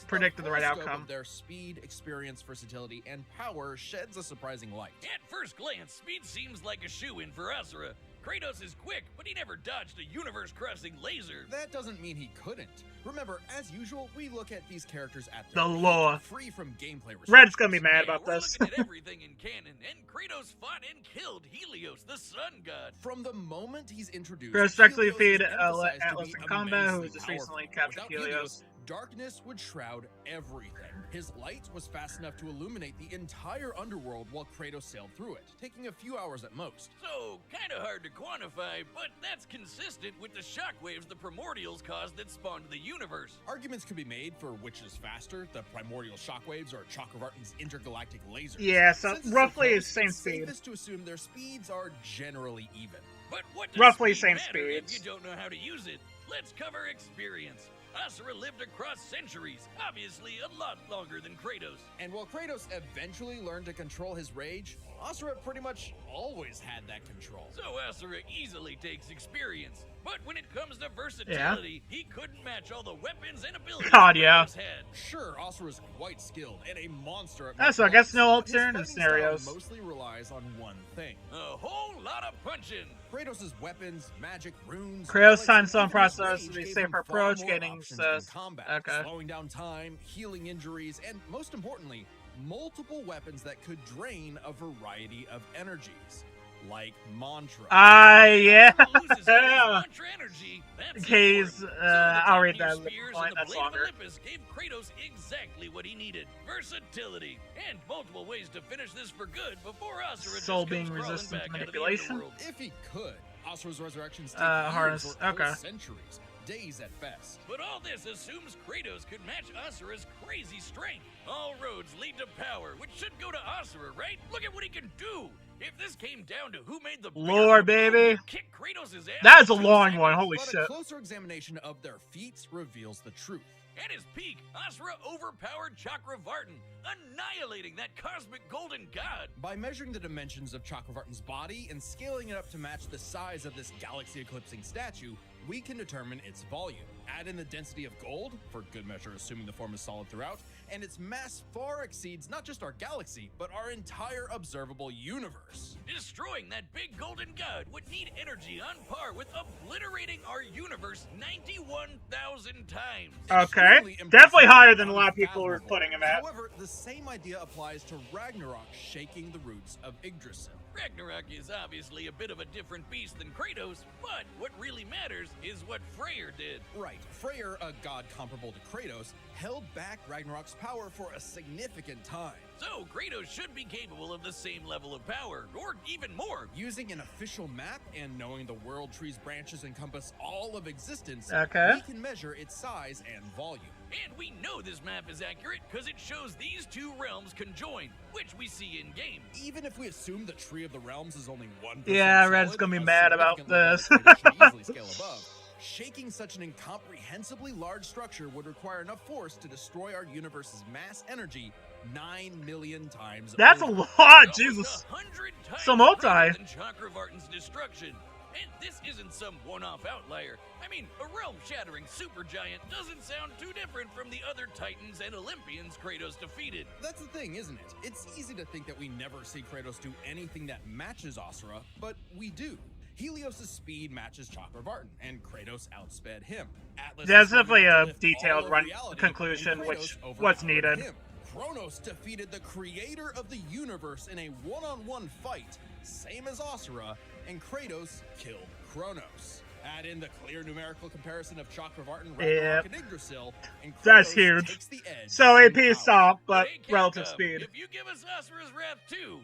S1: predicted the right outcome.
S2: Of their speed, experience, versatility, and power sheds a surprising light.
S3: At first glance, speed seems like a shoo-in for Asura. Kratos is quick, but he never dodged a universe-crossing laser.
S2: That doesn't mean he couldn't. Remember, as usual, we look at these characters at
S1: the lore,
S2: free from gameplay restrictions.
S1: Red's gonna be mad about
S3: we're
S1: this.
S3: looking at everything in canon, and Kratos fought and killed Helios, the sun god.
S2: From the moment he's introduced,
S1: Kratos directly
S2: Helios
S1: defeated
S2: is emphasized to
S1: Atlas
S2: be
S1: in combat, who
S2: immensely
S1: just recently
S2: powerful.
S1: captured
S2: Without
S1: Helios.
S2: Darkness would shroud everything. His light was fast enough to illuminate the entire underworld while Kratos sailed through it, taking a few hours at most.
S3: So, kinda hard to quantify, but that's consistent with the shockwaves the primordials caused that spawned the universe.
S2: Arguments could be made for which is faster, the primordial shockwaves or Chakravartin's intergalactic lasers.
S1: Yeah, so
S2: Since it's
S1: roughly
S2: close,
S1: the same
S2: it's
S1: speed.
S2: safest to assume their speeds are generally even.
S3: But what does
S1: Roughly
S3: speed
S1: same
S3: matter if
S1: speeds.
S3: you don't know how to use it? Let's cover experience. Asura lived across centuries, obviously a lot longer than Kratos.
S2: And while Kratos eventually learned to control his rage, Asura pretty much always had that control.
S3: So Asura easily takes experience. But when it comes to versatility, he couldn't match all the weapons and abilities
S1: God, yeah.
S3: Kratos had.
S2: Sure, Asura's quite skilled and a monster at
S1: So I
S2: martial
S1: guess no
S2: arts, but his
S1: alternative
S2: fighting style
S1: scenarios.
S2: mostly relies on one thing.
S3: A whole lot of punching.
S2: Kratos' weapons, magic, runes,
S1: Kratos'
S2: relics,
S1: time
S2: and
S1: zone
S2: even his
S1: process
S2: rage
S1: to be
S2: gave
S1: safer
S2: him far
S1: approach,
S2: more
S1: getting
S2: options in
S1: sus.
S2: combat,
S1: Okay.
S2: slowing down time, healing injuries, and most importantly, multiple weapons that could drain a variety of energies, like mantra.
S1: Yeah.
S3: Asura loses all his mantra energy. That's
S1: Case,
S3: important. So the
S1: I'll read
S3: Titanium
S1: that
S3: spears
S1: point,
S3: and the
S1: that's
S3: Blade of
S1: longer.
S3: Olympus gave Kratos exactly what he needed. Versatility. And multiple ways to finish this for good before Asura
S1: Soul
S3: just
S1: being
S3: comes crawling
S1: resistant to
S3: back out of the
S1: manipulation?
S3: underworld.
S2: If he could, Asura's resurrections take
S1: harness,
S2: years or whole
S1: okay.
S2: centuries, days at best.
S3: But all this assumes Kratos could match Asura's crazy strength. All roads lead to power, which should go to Asura, right? Look at what he can do. If this came down to who made the bigger
S1: Lord,
S3: kaboom,
S1: baby.
S3: he'd kick Kratos' ass
S1: That is a
S3: in 2
S1: long
S3: seconds.
S1: one, holy
S2: But a
S1: shit.
S2: closer examination of their feats reveals the truth.
S3: At his peak, Asura overpowered Chakravartin, annihilating that cosmic golden god.
S2: By measuring the dimensions of Chakravartin's body and scaling it up to match the size of this galaxy-eclipsing statue, we can determine its volume. Add in the density of gold, for good measure assuming the form is solid throughout, and its mass far exceeds not just our galaxy, but our entire observable universe.
S3: Destroying that big golden god would need energy on par with obliterating our universe 91,000 times.
S1: Okay.
S2: Extremely impressive
S1: Definitely higher
S2: and
S1: than a lot of people are
S2: unfathomable.
S1: putting him at.
S2: However, the same idea applies to Ragnarok shaking the roots of Yggdrasil.
S3: Ragnarok is obviously a bit of a different beast than Kratos, but what really matters is what Freyr did.
S2: Right, Freyr, a god comparable to Kratos, held back Ragnarok's power for a significant time.
S3: So Kratos should be capable of the same level of power, or even more.
S2: Using an official map and knowing the world tree's branches encompass all of existence,
S1: Okay.
S2: we can measure its size and volume.
S3: And we know this map is accurate because it shows these two realms conjoined, which we see in game.
S2: Even if we assume the Tree of the Realms is only 1%
S1: Yeah, Red's
S2: solid,
S1: gonna be
S2: a
S1: mad about
S2: significant level
S1: this.
S2: of Kratos should easily scale above. Shaking such an incomprehensibly large structure would require enough force to destroy our universe's mass energy 9 million times
S1: That's a
S2: over.
S1: lot,
S3: Almost
S1: Jesus.
S3: 100 times
S1: So multi.
S3: greater than Chakravartin's destruction. And this isn't some one-off outlier. I mean, a realm-shattering supergiant doesn't sound too different from the other Titans and Olympians Kratos defeated.
S2: That's the thing, isn't it? It's easy to think that we never see Kratos do anything that matches Asura, but we do. Helios' speed matches Chakravartin, and Kratos outsped him. Atlas
S1: That's
S2: is running
S1: definitely
S2: to
S1: a
S2: lift
S1: detailed
S2: all of
S1: run
S2: reality,
S1: conclusion,
S2: and
S1: which
S2: Kratos
S1: what's
S2: overpowered
S1: needed.
S2: him. Kronos defeated the creator of the universe in a one-on-one fight, same as Asura, and Kratos killed Kronos. Add in the clear numerical comparison of Chakravartin, Ragnarok, and Yggdrasil, and
S1: That's
S2: Kratos
S1: huge.
S2: takes the edge
S1: So
S2: in
S1: AP
S2: power.
S1: stop, but
S3: hey,
S1: relative
S3: Capcom,
S1: speed.
S3: If you give us Asura's Wrath too,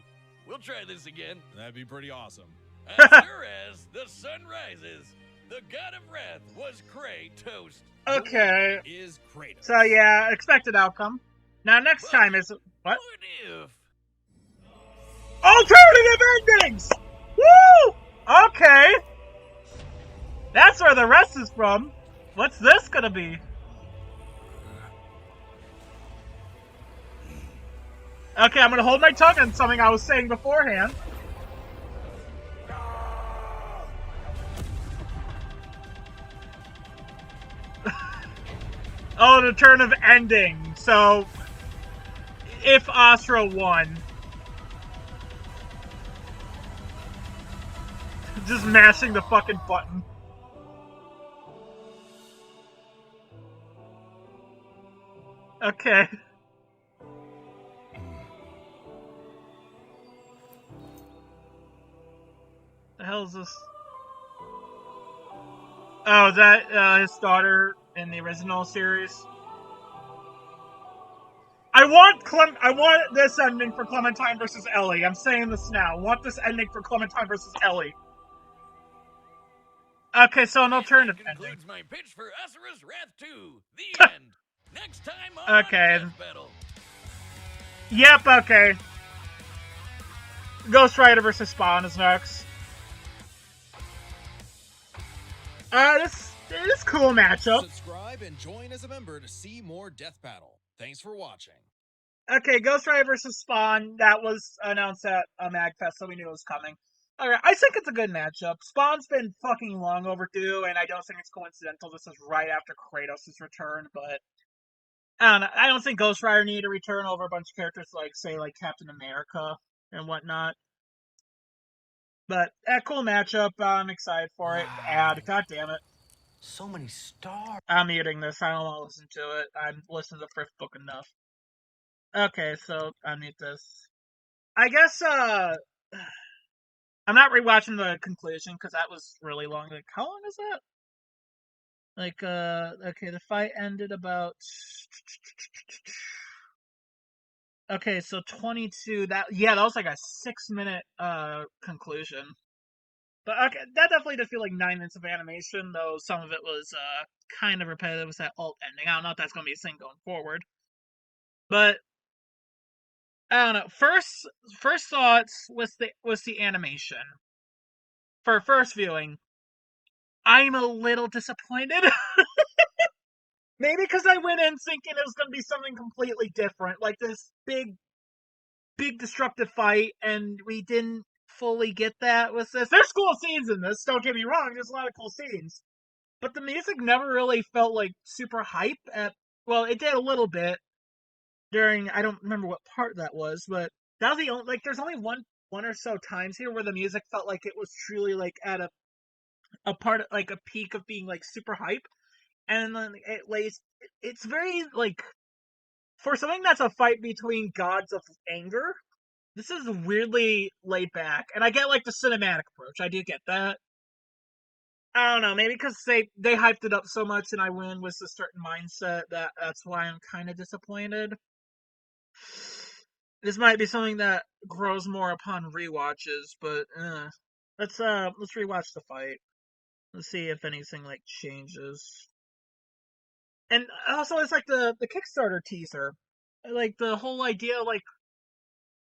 S3: we'll try this again.
S2: That'd be pretty awesome.
S3: As sure as the sun rises, the god of wrath was Kratos.
S1: Okay.
S2: Is Kratos.
S1: So yeah, expected outcome. Now next time is what?
S3: What if?
S1: Alternative endings! Woo! Okay. That's where the rest is from. What's this gonna be? Okay, I'm gonna hold my tongue on something I was saying beforehand. Oh, an alternative ending. So, if Asura won, just mashing the fucking button. Okay. The hell is this? Oh, is that his daughter in the original series? want this ending for Clementine versus Ellie. I'm saying this now. I want this ending for Clementine versus Ellie. Okay, so an alternative
S3: That
S1: ending.
S3: concludes my pitch for Asura's Wrath 2. The end. Next time on
S1: Okay.
S3: Death Battle.
S1: Yep, okay. Ghost Rider versus Spawn is next. This is cool matchup.
S2: Subscribe and join as a member to see more Death Battle. Thanks for watching.
S1: Okay, Ghost Rider versus Spawn, that was announced at MagFest, so we knew it was coming. Alright, I think it's a good matchup. Spawn's been fucking long overdue, and I don't think it's coincidental this is right after Kratos' return, but I don't know. I don't think Ghost Rider needed to return over a bunch of characters like, say, like Captain America and whatnot. But, cool matchup. I'm excited for it. Ad, god damn it.
S5: So many stars.
S1: I'm muting this. I don't want to listen to it. I've listened to the first book enough. Okay, so I mute this. I guess, I'm not rewatching the conclusion because that was really long. Like, how long is that? Like, okay, the fight ended about. Okay, so 22. That was like a 6-minute conclusion. But okay, that definitely did feel like 9 minutes of animation, though some of it was kind of repetitive with that alt ending. I don't know if that's gonna be a thing going forward. But I don't know. First thoughts was the animation. For first viewing, I'm a little disappointed. Maybe because I went in thinking it was going to be something completely different, like this big destructive fight, and we didn't fully get that with this. There's cool scenes in this, don't get me wrong, there's a lot of cool scenes. But the music never really felt like super hype well, it did a little bit during, I don't remember what part that was, but that was the only, like, there's only one or so times here where the music felt like it was truly, like, at a part, like, a peak of being, like, super hype. And then it's very, like, for something that's a fight between gods of anger, this is weirdly laid back. And I get, like, the cinematic approach. I do get that. I don't know, maybe because they hyped it up so much and I went with a certain mindset that's why I'm kind of disappointed. This might be something that grows more upon rewatches, but let's rewatch the fight. Let's see if anything, like, changes. And also, it's like the Kickstarter teaser. Like, the whole idea, like,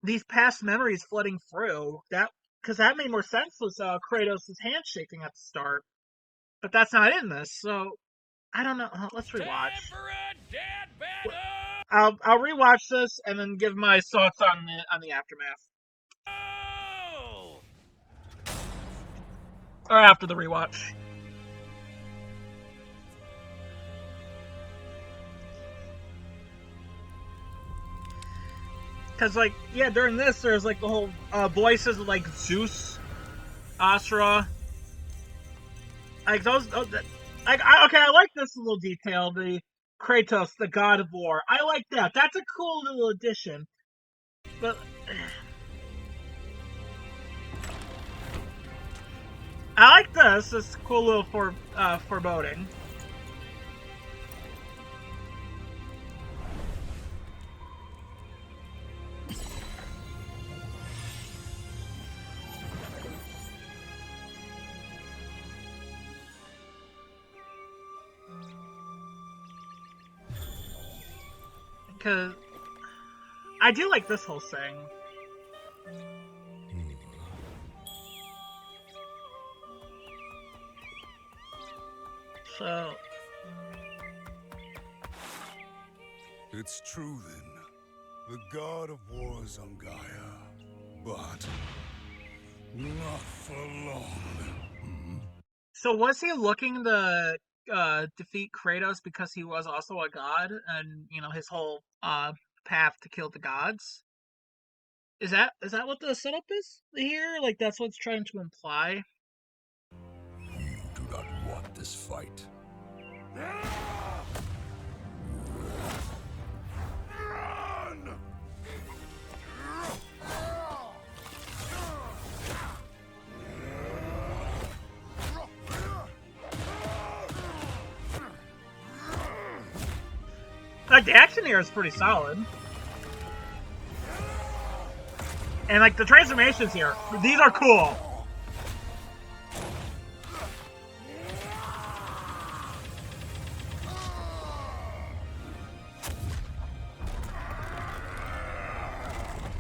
S1: these past memories flooding through. Because that made more sense with Kratos' handshaking at the start. But that's not in this, so I don't know. Let's rewatch.
S3: Time for a Death Battle!
S1: I'll rewatch this and then give my thoughts on the aftermath.
S3: Oh!
S1: Or after the rewatch. Because, like, yeah, during this, there's, like, the whole voices of, like, Zeus, Asura. Like, okay, I like this little detail. The Kratos, the god of war. I like that. That's a cool little addition. But I like this. This cool little foreboding. Because I do like this whole thing. So
S4: It's true then. The god of war is on Gaia. But not for long.
S1: So was he looking to defeat Kratos because he was also a god, and you know his whole path to kill the gods? Is that what the setup is here? Like that's what's trying to imply?
S4: You do not want this fight.
S1: Like the action here is pretty solid. And, like, the transformations here, these are cool.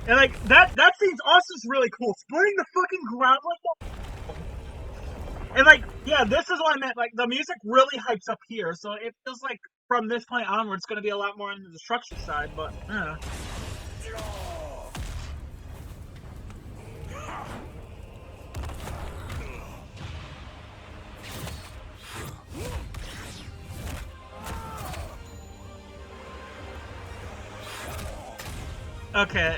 S1: And, like, that scene's also really cool. Splitting the fucking ground like that. And, like, yeah, this is what I meant. Like, the music really hypes up here, so it feels like from this point onward, it's going to be a lot more on the destruction side, but, Okay.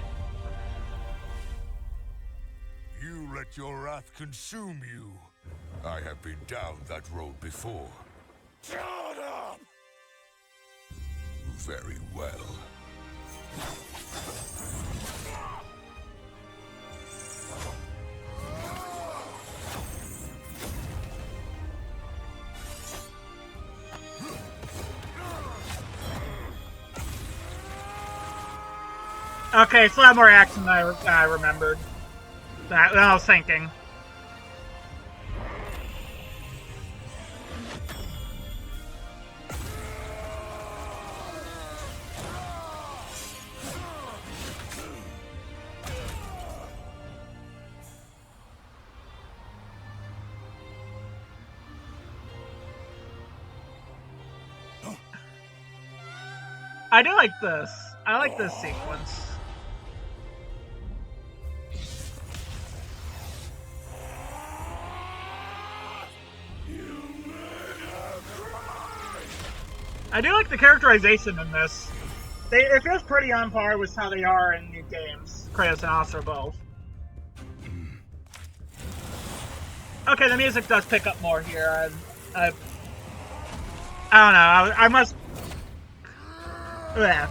S4: You let your wrath consume you. I have been down that road before. Shut up! Very well.
S1: Okay, so that more action than I remembered. That I was thinking. I do like this. I like this sequence. I do like the characterization in this. It feels pretty on par with how they are in new games. Kratos and Asura both. Okay, the music does pick up more here. I don't know. I must. Yeah.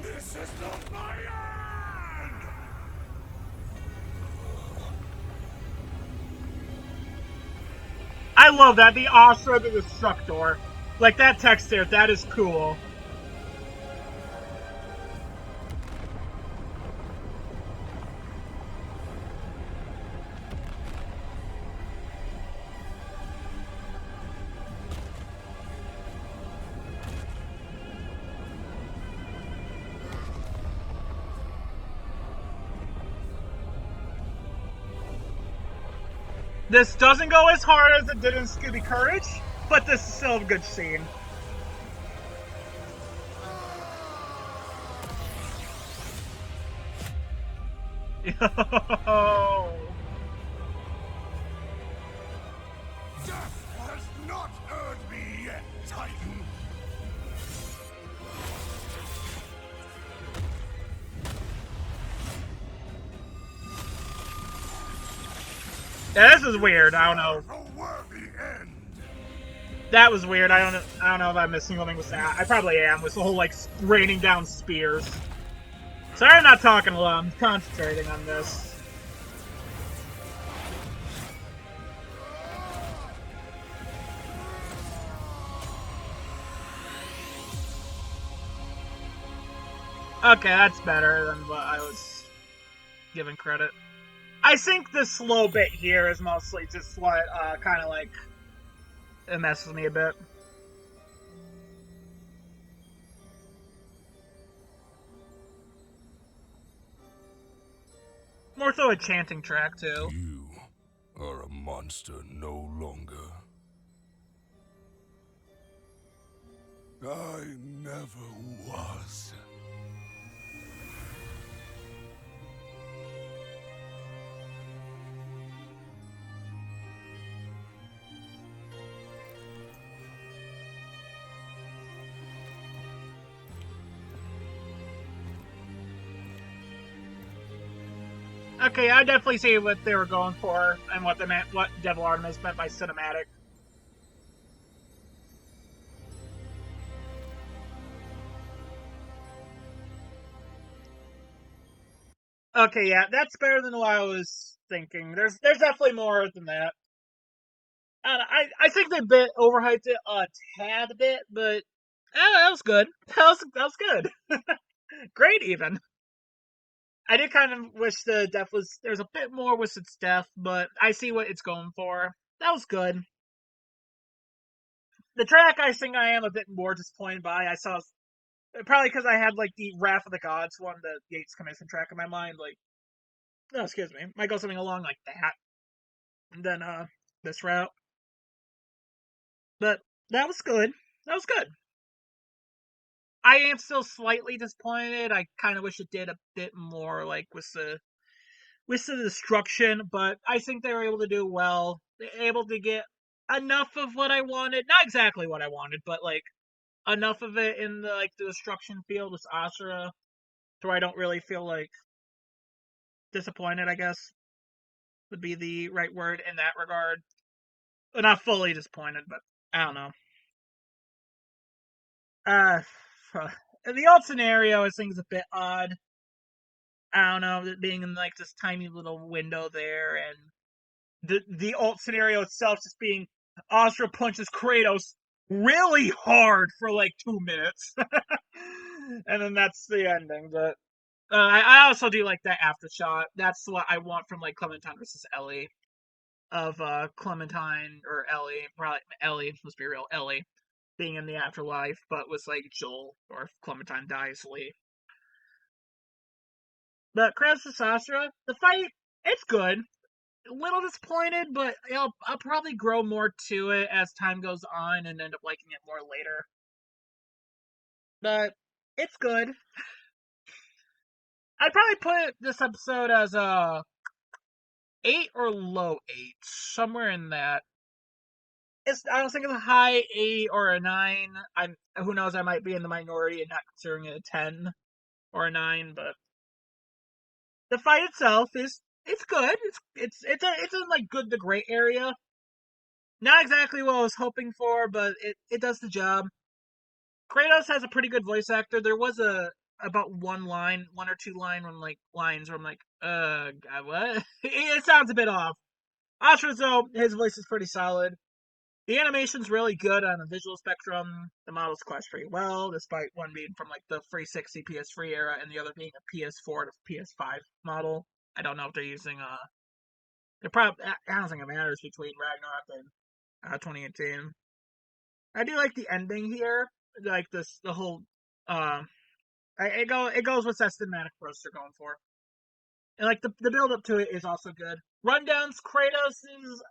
S4: This is not my end!
S1: I love that. The Asura to the Destructor. Like that text there, that is cool. This doesn't go as hard as it did in Scooby Courage, but this is still a good scene. Yo.
S4: Death has not heard me yet, Titan!
S1: Yeah, this is weird. I don't know.
S4: A worthy end!
S1: That was weird. I don't know if I'm missing something with that. I probably am, with the whole like raining down spears. Sorry, I'm not talking a lot. I'm concentrating on this. Okay, that's better than what I was giving credit. I think the slow bit here is mostly just what kind of like it messes me a bit. More so a chanting track too.
S4: You are a monster no longer. I never was.
S1: Okay, I definitely see what they were going for and what they meant, what Devil Artemis meant by cinematic. Okay, yeah, that's better than what I was thinking. There's definitely more than that. I think they overhyped it a tad bit, but that was good. That was good. Great, even. I did kind of wish the death was there's a bit more with its death, but I see what it's going for. That was good. The track I think I am a bit more disappointed by. I saw probably because I had like the Wrath of the Gods one, the Yates Commission track in my mind. Like, no, excuse me, might go something along like that, and then this route. But that was good. That was good. I am still slightly disappointed. I kind of wish it did a bit more, like with the destruction, but I think they were able to do well. They were able to get enough of what I wanted, not exactly what I wanted, but like enough of it in the the destruction field with Asura, so I don't really feel like disappointed. I guess would be the right word in that regard. Not fully disappointed, but I don't know. Uh, the old scenario I think is a bit odd. I don't know, being in like this tiny little window there, and the alt scenario itself just being Asura punches Kratos really hard for like 2 minutes, and then that's the ending. But I also do like that aftershot. That's what I want from like Clementine versus Ellie. Of Clementine or Ellie, probably Ellie. Let's be real, Ellie being in the afterlife, but was like Joel, or if Clementine dies, Lee. But Kratos and Asura, the fight, it's good. A little disappointed, but I'll probably grow more to it as time goes on and end up liking it more later. But it's good. I'd probably put this episode as a 8 or low 8, somewhere in that. I don't think it's a high 8 or a 9. Who knows, I might be in the minority and not considering it a 10 or a 9, but the fight itself is it's good. It's in like good to great area. Not exactly what I was hoping for, but it does the job. Kratos has a pretty good voice actor. There was about one or two lines where I'm like, God, what? It sounds a bit off. Asura, though, his voice is pretty solid. The animation's really good on a visual spectrum. The models clash pretty well, despite one being from like the 360 PS3 era and the other being a PS4 to PS5 model. I don't know if they're using they're probably I don't think it matters between Ragnarok and 2018. I do like the ending here, like the whole it goes with that cinematic approach they're going for. And like the build up to it is also good. Rundowns Kratos is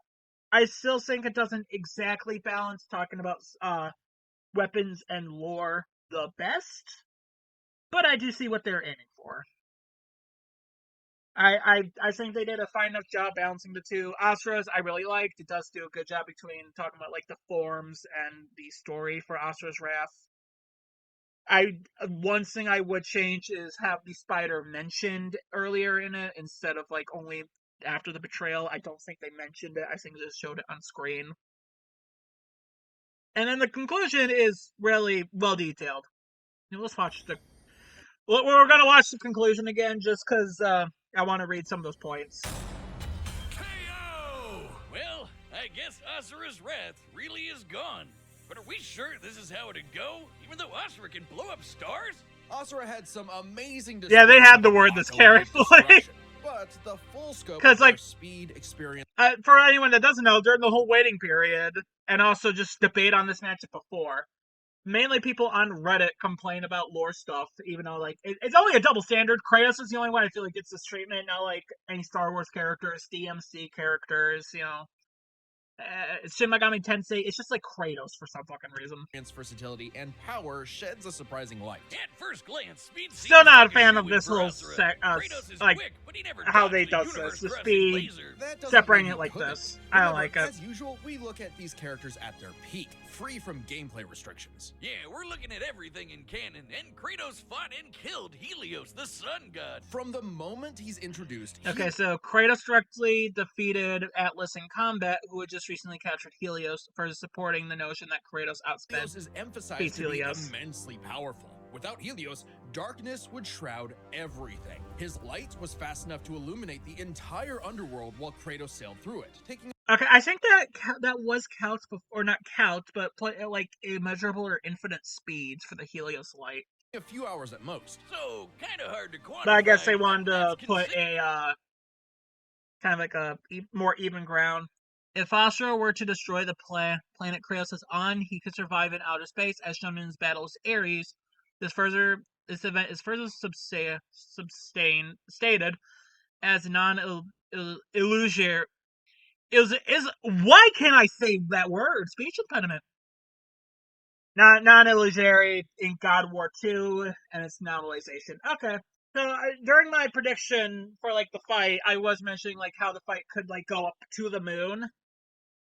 S1: I still think it doesn't exactly balance talking about weapons and lore the best, but I do see what they're aiming for. I think they did a fine enough job balancing the two. Asura's I really liked. It does do a good job between talking about like the forms and the story for Asura's Wrath. One thing I would change is have the spider mentioned earlier in it instead of like only after the betrayal. I don't think they mentioned it. I think they just showed it on screen. And then the conclusion is really well detailed. Let's watch the. We're gonna watch the conclusion again just because I want to read some of those points.
S3: KO! Well, I guess Asura's wrath really is gone. But are we sure this is how it'd go? Even though Asura can blow up stars?
S2: Asura had some amazing.
S1: Yeah, they had to word this carefully.
S2: But the full scope
S1: of
S2: like
S1: their
S2: speed experience.
S1: For anyone that doesn't know, during the whole waiting period, and also just debate on this matchup before, mainly people on Reddit complain about lore stuff, even though like it's only a double standard. Kratos is the only one I feel like gets this treatment, not like any Star Wars characters, DMC characters, Shin Megami Tensei. It's just like Kratos for some fucking reason.
S2: Versatility and power sheds a surprising light.
S3: At first glance, speed
S1: still not
S3: like
S1: a fan of
S3: this
S1: whole like
S3: quick, but he never
S1: how they does this. The speed, separating it like this. I don't like it.
S2: As usual, we look at these characters at their peak, free from gameplay restrictions.
S3: Yeah, we're looking at everything in canon, and Kratos fought and killed Helios, the sun god.
S2: From the moment he's introduced.
S1: Okay, so Kratos directly defeated Atlas in combat, who had just recently captured Helios, for supporting the notion that Kratos outspent
S2: Helios is emphasized to be immensely powerful. Without Helios, darkness would shroud everything. His light was fast enough to illuminate the entire underworld while Kratos sailed through it, taking.
S1: Okay, I think that was couched before, or not couched, but like immeasurable or infinite speeds for the Helios light.
S2: a few hours at most.
S3: So, kinda hard to quantify.
S1: But I guess they
S3: but
S1: wanted to
S3: that's
S1: put a kind of like a more even ground. If Asura were to destroy the planet Kratos is on, he could survive in outer space, as shown in his battle with Ares. This event is further stated as non-illusory. Is why can't I say that word? Speech impediment. Not non-illusory in God of War 2 and its novelization. Okay. So during my prediction for like the fight, I was mentioning like how the fight could like go up to the moon,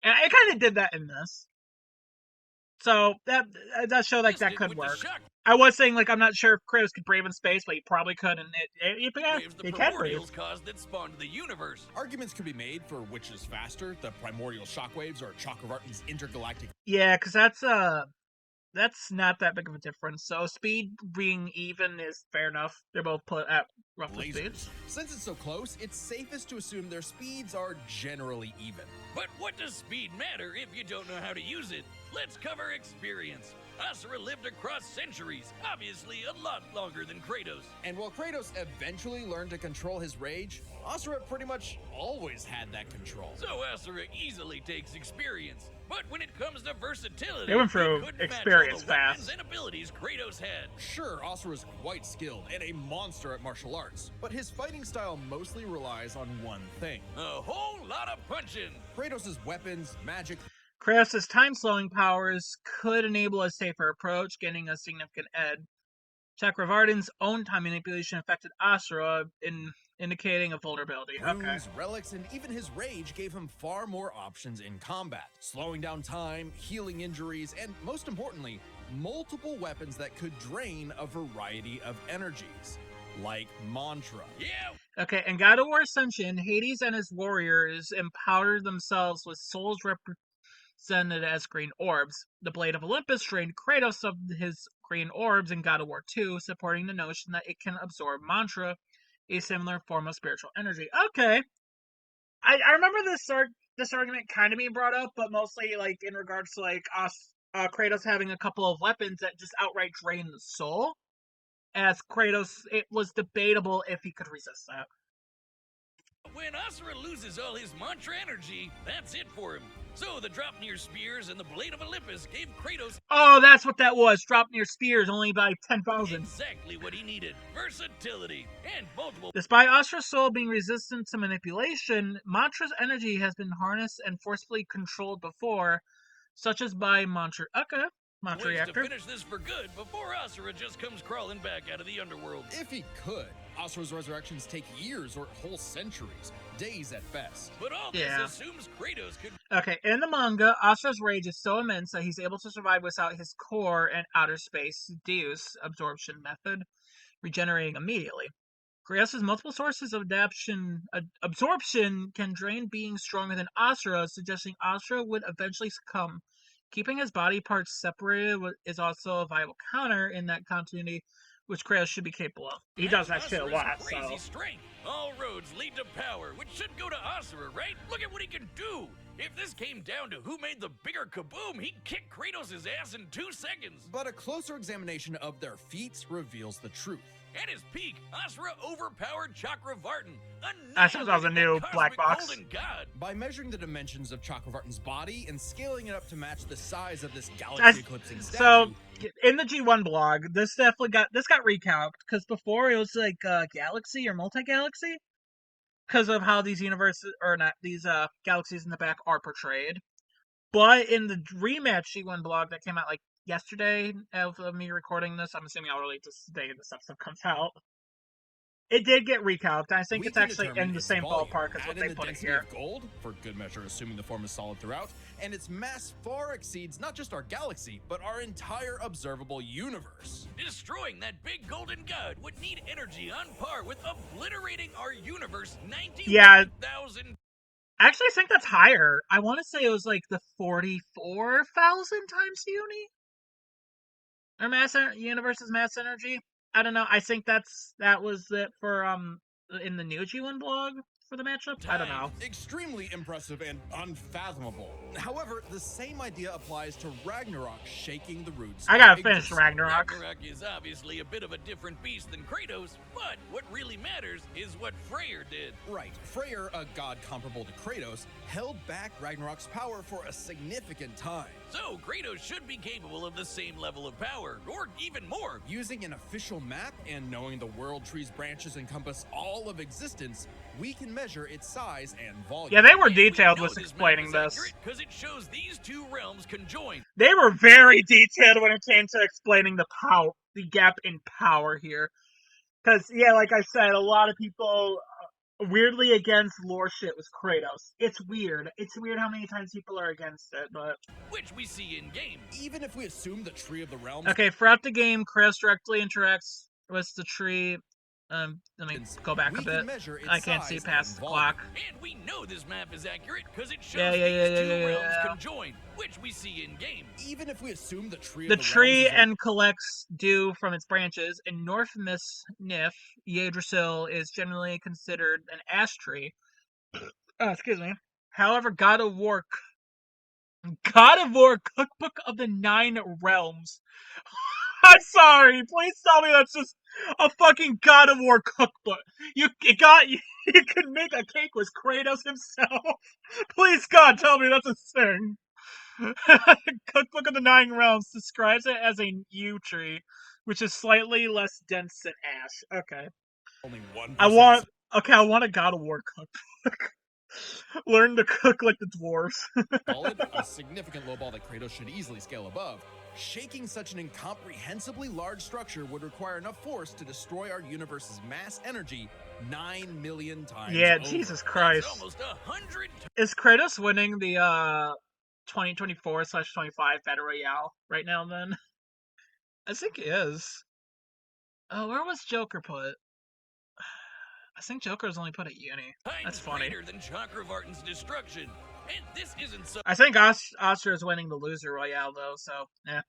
S1: and I kind of did that in this. So that does show like that could work. I was saying like I'm not sure if Kratos could brave in space, but he probably could, and
S3: the primordials caused that spawned the universe.
S2: Arguments could be made for which is faster, the primordial shockwaves or Chakravartin's intergalactic.
S1: Yeah, because that's not that big of a difference. So speed being even is fair enough. They're both put at roughly speeds.
S2: Since it's so close, it's safest to assume their speeds are generally even.
S3: But what does speed matter if you don't know how to use it? Let's cover experience. Asura lived across centuries, obviously a lot longer than Kratos.
S2: And while Kratos eventually learned to control his rage, Asura pretty much always had that control.
S3: So Asura easily takes experience. But when it comes to versatility,
S1: they went through experience fast.
S3: And abilities Kratos had.
S2: Sure, Asura's quite skilled and a monster at martial arts, but his fighting style mostly relies on one thing.
S3: A whole lot of punching.
S2: Kratos' weapons, magic.
S1: Kratos' time-slowing powers could enable a safer approach, getting a significant edge. Chakravartin's own time manipulation affected Asura, indicating a vulnerability.
S2: Runes, relics, and even his rage gave him far more options in combat, slowing down time, healing injuries, and most importantly, multiple weapons that could drain a variety of energies, like mantra.
S3: Yeah.
S1: Okay, in God of War Ascension, Hades and his warriors empowered themselves with souls represented as green orbs. The Blade of Olympus drained Kratos of his green orbs in God of War 2, supporting the notion that it can absorb mantra, a similar form of spiritual energy. Okay. I remember this argument kind of being brought up, but mostly like in regards to like Kratos having a couple of weapons that just outright drain the soul. As Kratos, it was debatable if he could resist that.
S3: When Asura loses all his mantra energy, that's it for him. So the Dropnir spears and the Blade of Olympus gave Kratos...
S1: Oh, that's what that was. Dropnir spears only by 10,000.
S3: Exactly what he needed. Versatility and multiple...
S1: Despite Asura's soul being resistant to manipulation, mantra's energy has been harnessed and forcefully controlled before, such as by mantra... Okay. Mantra
S3: ways
S1: reactor.
S3: To finish this for good before Asura just comes crawling back out of the underworld.
S2: If he could. Asura's resurrections take years or whole centuries, days at best.
S3: But all this assumes Kratos could...
S1: Okay, in the manga, Asura's rage is so immense that he's able to survive without his core and outer space Deus absorption method, regenerating immediately. Kratos' multiple sources of absorption can drain beings stronger than Asura, suggesting Asura would eventually succumb. Keeping his body parts separated is also a viable counter in that continuity, which Kratos should be capable of. He does that shit a lot,
S3: crazy strength. All roads lead to power, which should go to Asura, right? Look at what he can do! If this came down to who made the bigger kaboom, he'd kick Kratos' ass in 2 seconds.
S2: But a closer examination of their feats reveals the truth.
S3: At his peak, Asura overpowered Chakravartin.
S1: I thought that was a new black box.
S2: By measuring the dimensions of Chakravartin's body and scaling it up to match the size of this galaxy-eclipsing statue.
S1: So, in the G1 blog, this got recalced, because before it was like galaxy or multi-galaxy, because of how these galaxies in the back are portrayed. But in the rematch G1 blog that came out like yesterday of me recording this, I'm assuming I'll release this today and the stuff comes out. It did get recalced. I think it's actually in the same ballpark as what they put in here.
S2: Of gold, for good measure, assuming the form is solid throughout, and its mass far exceeds not just our galaxy, but our entire observable universe.
S3: Destroying that big golden god would need energy on par with obliterating our universe 91,000.
S1: Actually, I think that's higher. I want to say it was like the 44,000 times uni. Or universe's mass energy. I don't know. I think that was it for in the new G1 blog. for the matchup? I don't know.
S2: Extremely impressive and unfathomable. However, the same idea applies to Ragnarok shaking the roots.
S1: I gotta finish Ragnarok.
S3: Ragnarok is obviously a bit of a different beast than Kratos, but what really matters is what Freyr did.
S2: Right. Freyr, a god comparable to Kratos, held back Ragnarok's power for a significant time.
S3: So Kratos should be capable of the same level of power, or even more.
S2: Using an official map and knowing the world tree's branches encompass all of existence, we can measure its size and volume.
S1: Yeah, they were detailed with explaining this.
S3: Because it shows these two realms conjoined.
S1: They were very detailed when it came to explaining the gap in power here. Because, yeah, like I said, a lot of people weirdly against lore shit with Kratos. It's weird. It's weird how many times people are against it, but...
S3: Which we see in game.
S2: Even if we assume the Tree of the Realms...
S1: Okay, throughout the game, Kratos directly interacts with the tree. Let me go back a bit. I can't see past the clock.
S3: And we know this map is accurate because it shows these two realms conjoined, which we see in game.
S2: Even if we assume the Tree
S1: of the tree and collects dew from its branches, in North Nif, Yggdrasil is generally considered an ash tree. Excuse me. However, God of War Cookbook of the Nine Realms. I'm sorry. Please tell me that's just a fucking God of War cookbook. You could make a cake with Kratos himself. Please, God, tell me that's a thing. Cookbook of the Nine Realms describes it as a yew tree, which is slightly less dense than ash. Okay.
S2: Only 1%.
S1: I want a God of War cookbook. Learn to cook like the dwarves.
S2: Solid, a significant low ball that Kratos should easily scale above. Shaking such an incomprehensibly large structure would require enough force to destroy our universe's mass energy 9 million times.
S1: Yeah,
S2: over.
S1: Jesus Christ.
S3: That's almost 100
S1: Is Kratos winning the 2024/25 Battle Royale right now then? I think he is. Oh, where was Joker put? I think Joker's only put at uni. That's funny.
S3: Than Chakravartin's destruction. And this isn't some
S1: I think Asura is winning the loser royale though, so yeah.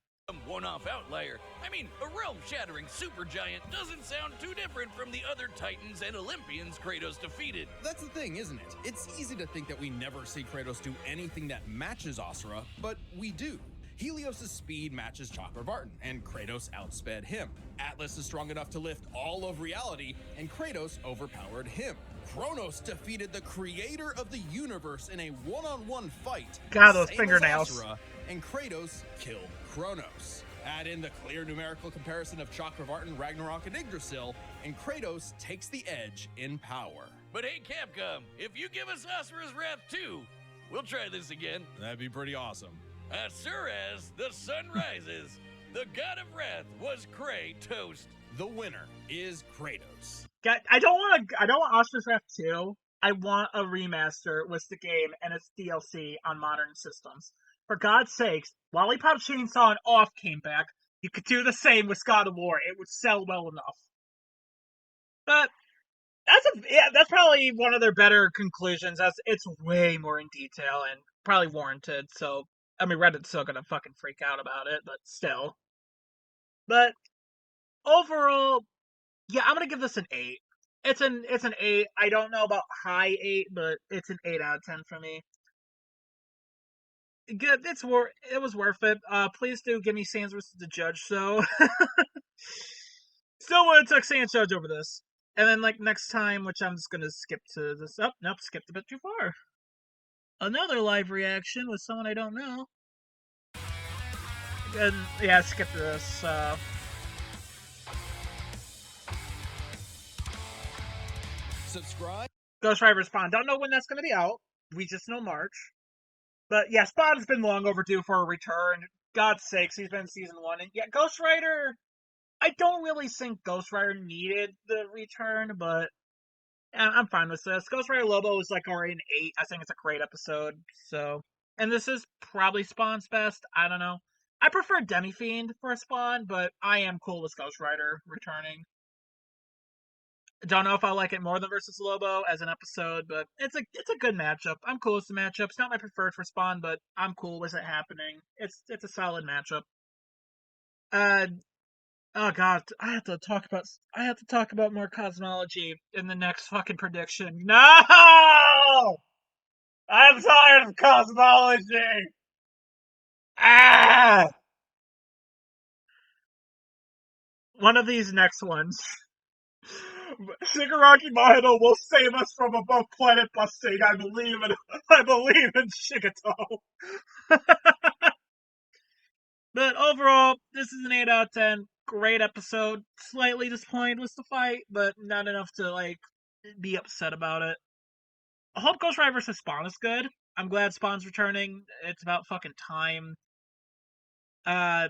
S3: One-off outlier. I mean, a realm-shattering supergiant doesn't sound too different from the other Titans and Olympians Kratos defeated.
S2: That's the thing, isn't it? It's easy to think that we never see Kratos do anything that matches Asura, but we do. Helios' speed matches Chakravartin, and Kratos outsped him. Atlas is strong enough to lift all of reality, and Kratos overpowered him. Kronos defeated the creator of the universe in a one-on-one fight.
S1: God, those
S2: same
S1: fingernails.
S2: as Asura, and Kratos killed Kronos. Add in the clear numerical comparison of Chakravartin, Ragnarok, and Yggdrasil, and Kratos takes the edge in power.
S3: But hey, Capcom, if you give us Asura's Wrath too, we'll try this again.
S2: That'd be pretty awesome.
S3: Asura's The Sun Rises. The God of Wrath was Kratos.
S2: The winner is Kratos.
S1: I don't want Asura's Wrath 2. I want a remaster with the game and its DLC on modern systems. For God's sakes, Lollipop Chainsaw and Off came back. You could do the same with God of War. It would sell well enough. But that's probably one of their better conclusions. As it's way more in detail and probably warranted. So I mean, Reddit's still gonna fucking freak out about it, but still. But overall, yeah, I'm gonna give this an 8. It's an 8. I don't know about high 8, but it's an 8 out of 10 for me. Good. It was worth it. Please do give me Sans versus the Judge. So, still would have took Sans Judge over this. And then like next time, which I'm just gonna skip to this. Oh, nope, skipped a bit too far. Another live reaction with someone I don't know. And yeah, skip this.
S2: Subscribe.
S1: Ghost Rider Spawn. Don't know when that's gonna be out. We just know March. But yeah, Spawn's been long overdue for a return. God's sakes, he's been season 1. And yeah, Ghost Rider, I don't really think Ghost Rider needed the return, but I'm fine with this. Ghost Rider Lobo is like already an 8. I think it's a great episode. So, and this is probably Spawn's best. I don't know. I prefer Demi-Fiend for a Spawn, but I am cool with Ghost Rider returning. Don't know if I like it more than Versus Lobo as an episode, but it's a good matchup. I'm cool with the matchup. It's not my preferred for Spawn, but I'm cool with it happening. It's a solid matchup. Oh god, I have to talk about more cosmology in the next fucking prediction. No! I'm tired of cosmology! Ah! One of these next ones. Shigaraki Mahito will save us from above planet busting. I believe in Shigeto. But overall, this is an 8 out of 10. Great episode. Slightly disappointed with the fight, but not enough to like be upset about it. I hope Ghost Rider vs. Spawn is good. I'm glad Spawn's returning. It's about fucking time. Uh,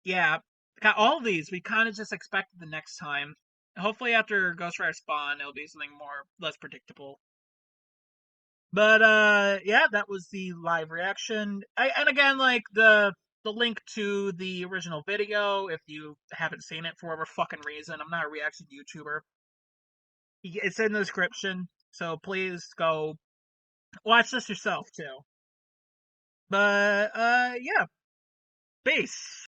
S1: yeah. Got all of these. We kind of just expected the next time. Hopefully, after Ghost Rider Spawn, it'll be something more less predictable. But yeah, that was the live reaction. And again, like the link to the original video, if you haven't seen it for whatever fucking reason, I'm not a reaction YouTuber. It's in the description, so please go watch this yourself too. But yeah, peace.